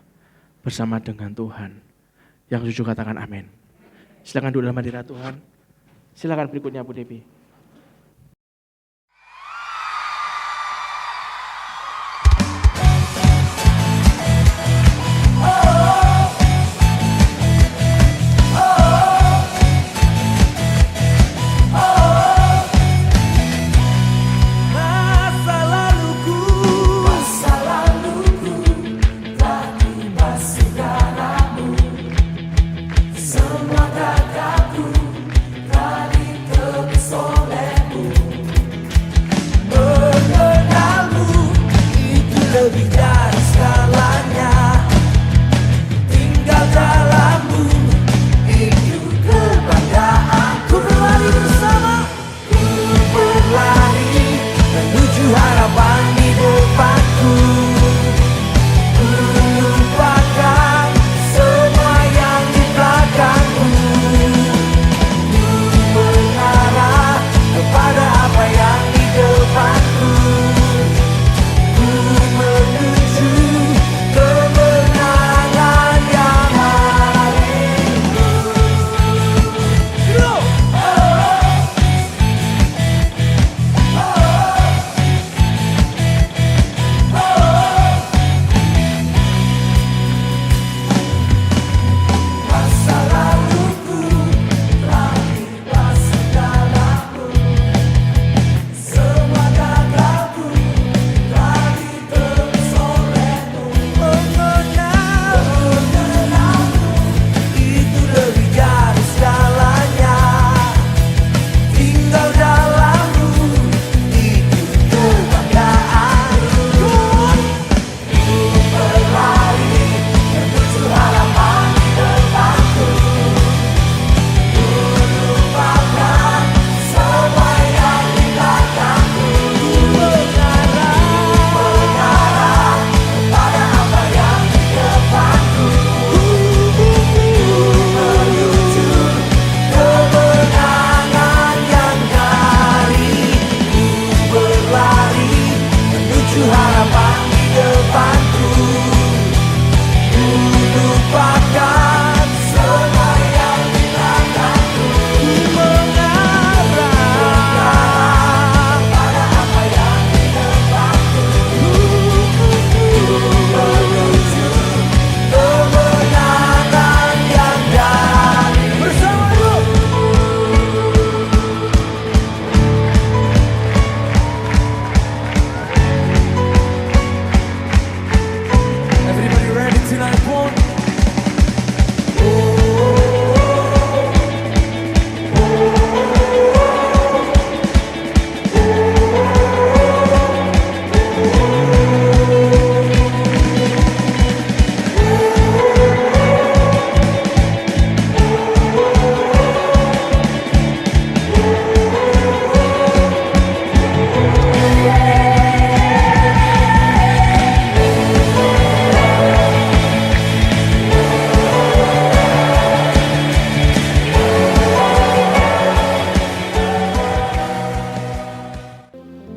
bersama dengan Tuhan. Yang setuju katakan amin. Silakan duduk dalam hadirat Tuhan. Silakan berikutnya Bu Devi.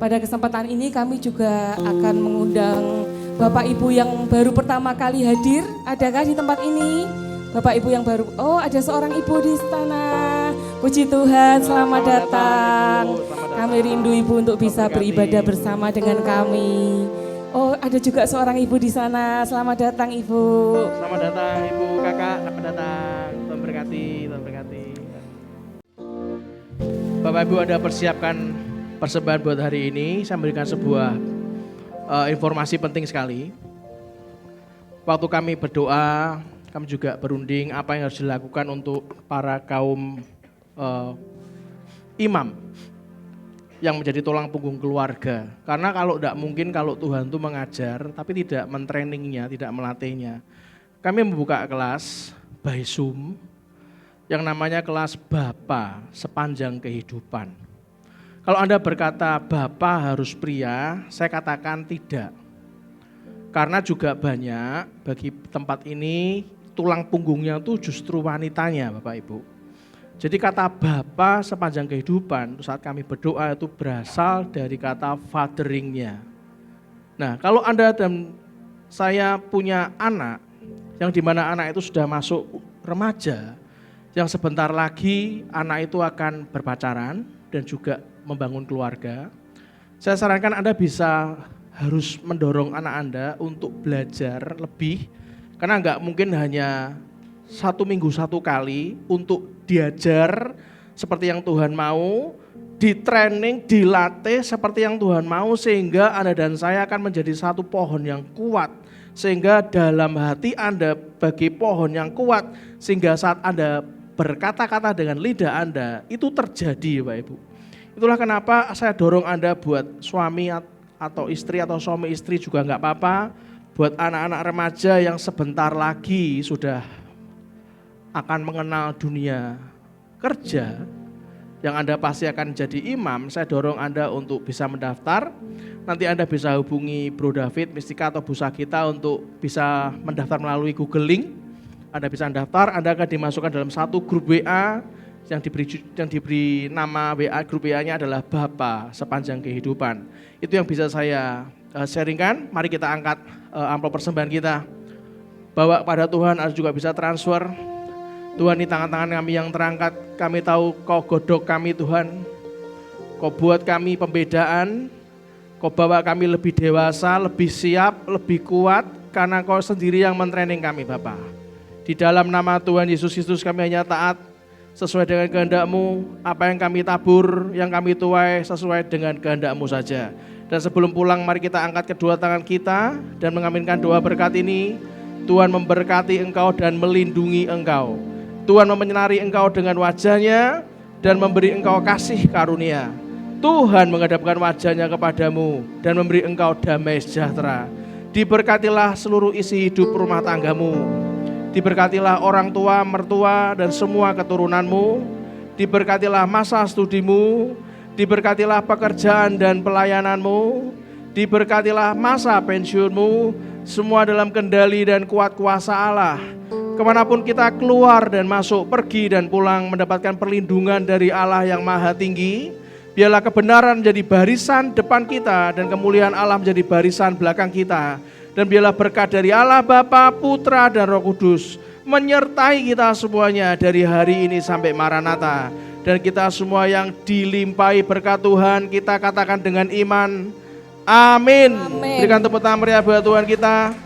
Pada kesempatan ini kami juga akan mengundang Bapak Ibu yang baru pertama kali hadir. Adakah di tempat ini Bapak Ibu yang baru? Oh, ada seorang ibu di sana. Puji Tuhan, selamat datang. Kami rindu Ibu untuk bisa beribadah bersama dengan kami. Oh, ada juga seorang ibu di sana. Selamat datang, Ibu. Selamat datang Ibu, Kakak, selamat datang. Tuhan berkati, Tuhan berkati. Bapak Ibu ada persiapkan persembahan buat hari ini. Saya memberikan sebuah informasi penting sekali. Waktu kami berdoa, kami juga berunding apa yang harus dilakukan untuk para kaum imam yang menjadi tulang punggung keluarga. Karena kalau tidak mungkin kalau Tuhan itu mengajar tapi tidak mentrainingnya, tidak melatihnya. Kami membuka kelas by Zoom yang namanya kelas Bapa sepanjang kehidupan. Kalau Anda berkata Bapa harus pria, saya katakan tidak. Karena juga banyak bagi tempat ini tulang punggungnya itu justru wanitanya Bapak Ibu. Jadi kata Bapa sepanjang kehidupan saat kami berdoa itu berasal dari kata fatheringnya. Nah kalau Anda dan saya punya anak yang dimana anak itu sudah masuk remaja, yang sebentar lagi anak itu akan berpacaran dan juga membangun keluarga, saya sarankan Anda harus mendorong anak Anda untuk belajar lebih, karena enggak mungkin hanya 1 minggu 1 kali untuk diajar seperti yang Tuhan mau, di-training, dilatih seperti yang Tuhan mau, sehingga Anda dan saya akan menjadi satu pohon yang kuat, sehingga dalam hati Anda bagi pohon yang kuat, sehingga saat Anda berkata-kata dengan lidah Anda, itu terjadi Bapak Ibu. Itulah kenapa saya dorong Anda buat suami atau istri atau suami istri juga enggak apa-apa, buat anak-anak remaja yang sebentar lagi sudah akan mengenal dunia kerja, yang Anda pasti akan jadi imam, saya dorong Anda untuk bisa mendaftar. Nanti Anda bisa hubungi Bro David, Mistika atau Bu Sakita untuk bisa mendaftar melalui Google Link. Anda bisa mendaftar, Anda akan dimasukkan dalam satu grup WA yang diberi nama WA, grup WA-nya adalah Bapa sepanjang kehidupan. Itu yang bisa saya sharingkan. Mari kita angkat amplop persembahan kita, bawa kepada Tuhan. Anda juga bisa transfer. Tuhan, ini tangan-tangan kami yang terangkat, kami tahu Kau godok kami Tuhan, Kau buat kami pembedaan, Kau bawa kami lebih dewasa, lebih siap, lebih kuat, karena Kau sendiri yang mentraining kami Bapa. Di dalam nama Tuhan Yesus Kristus kami hanya taat sesuai dengan kehendak-Mu, apa yang kami tabur, yang kami tuai sesuai dengan kehendak-Mu saja. Dan sebelum pulang mari kita angkat kedua tangan kita dan mengaminkan doa berkat ini. Tuhan memberkati engkau dan melindungi engkau. Tuhan menyinari engkau dengan wajah-Nya dan memberi engkau kasih karunia. Tuhan menghadapkan wajah-Nya kepadamu dan memberi engkau damai sejahtera. Diberkatilah seluruh isi hidup rumah tanggamu. Diberkatilah orang tua, mertua dan semua keturunanmu. Diberkatilah masa studimu. Diberkatilah pekerjaan dan pelayananmu. Diberkatilah masa pensiunmu. Semua dalam kendali dan kuat kuasa Allah. Kemanapun kita keluar dan masuk, pergi dan pulang, mendapatkan perlindungan dari Allah yang maha tinggi. Biarlah kebenaran menjadi barisan depan kita dan kemuliaan Allah menjadi barisan belakang kita. Dan biarlah berkat dari Allah Bapa, Putra dan Roh Kudus menyertai kita semuanya dari hari ini sampai Maranatha. Dan kita semua yang dilimpahi berkat Tuhan, kita katakan dengan iman, amin. Berikan tepuk tangan meriah buat Tuhan kita.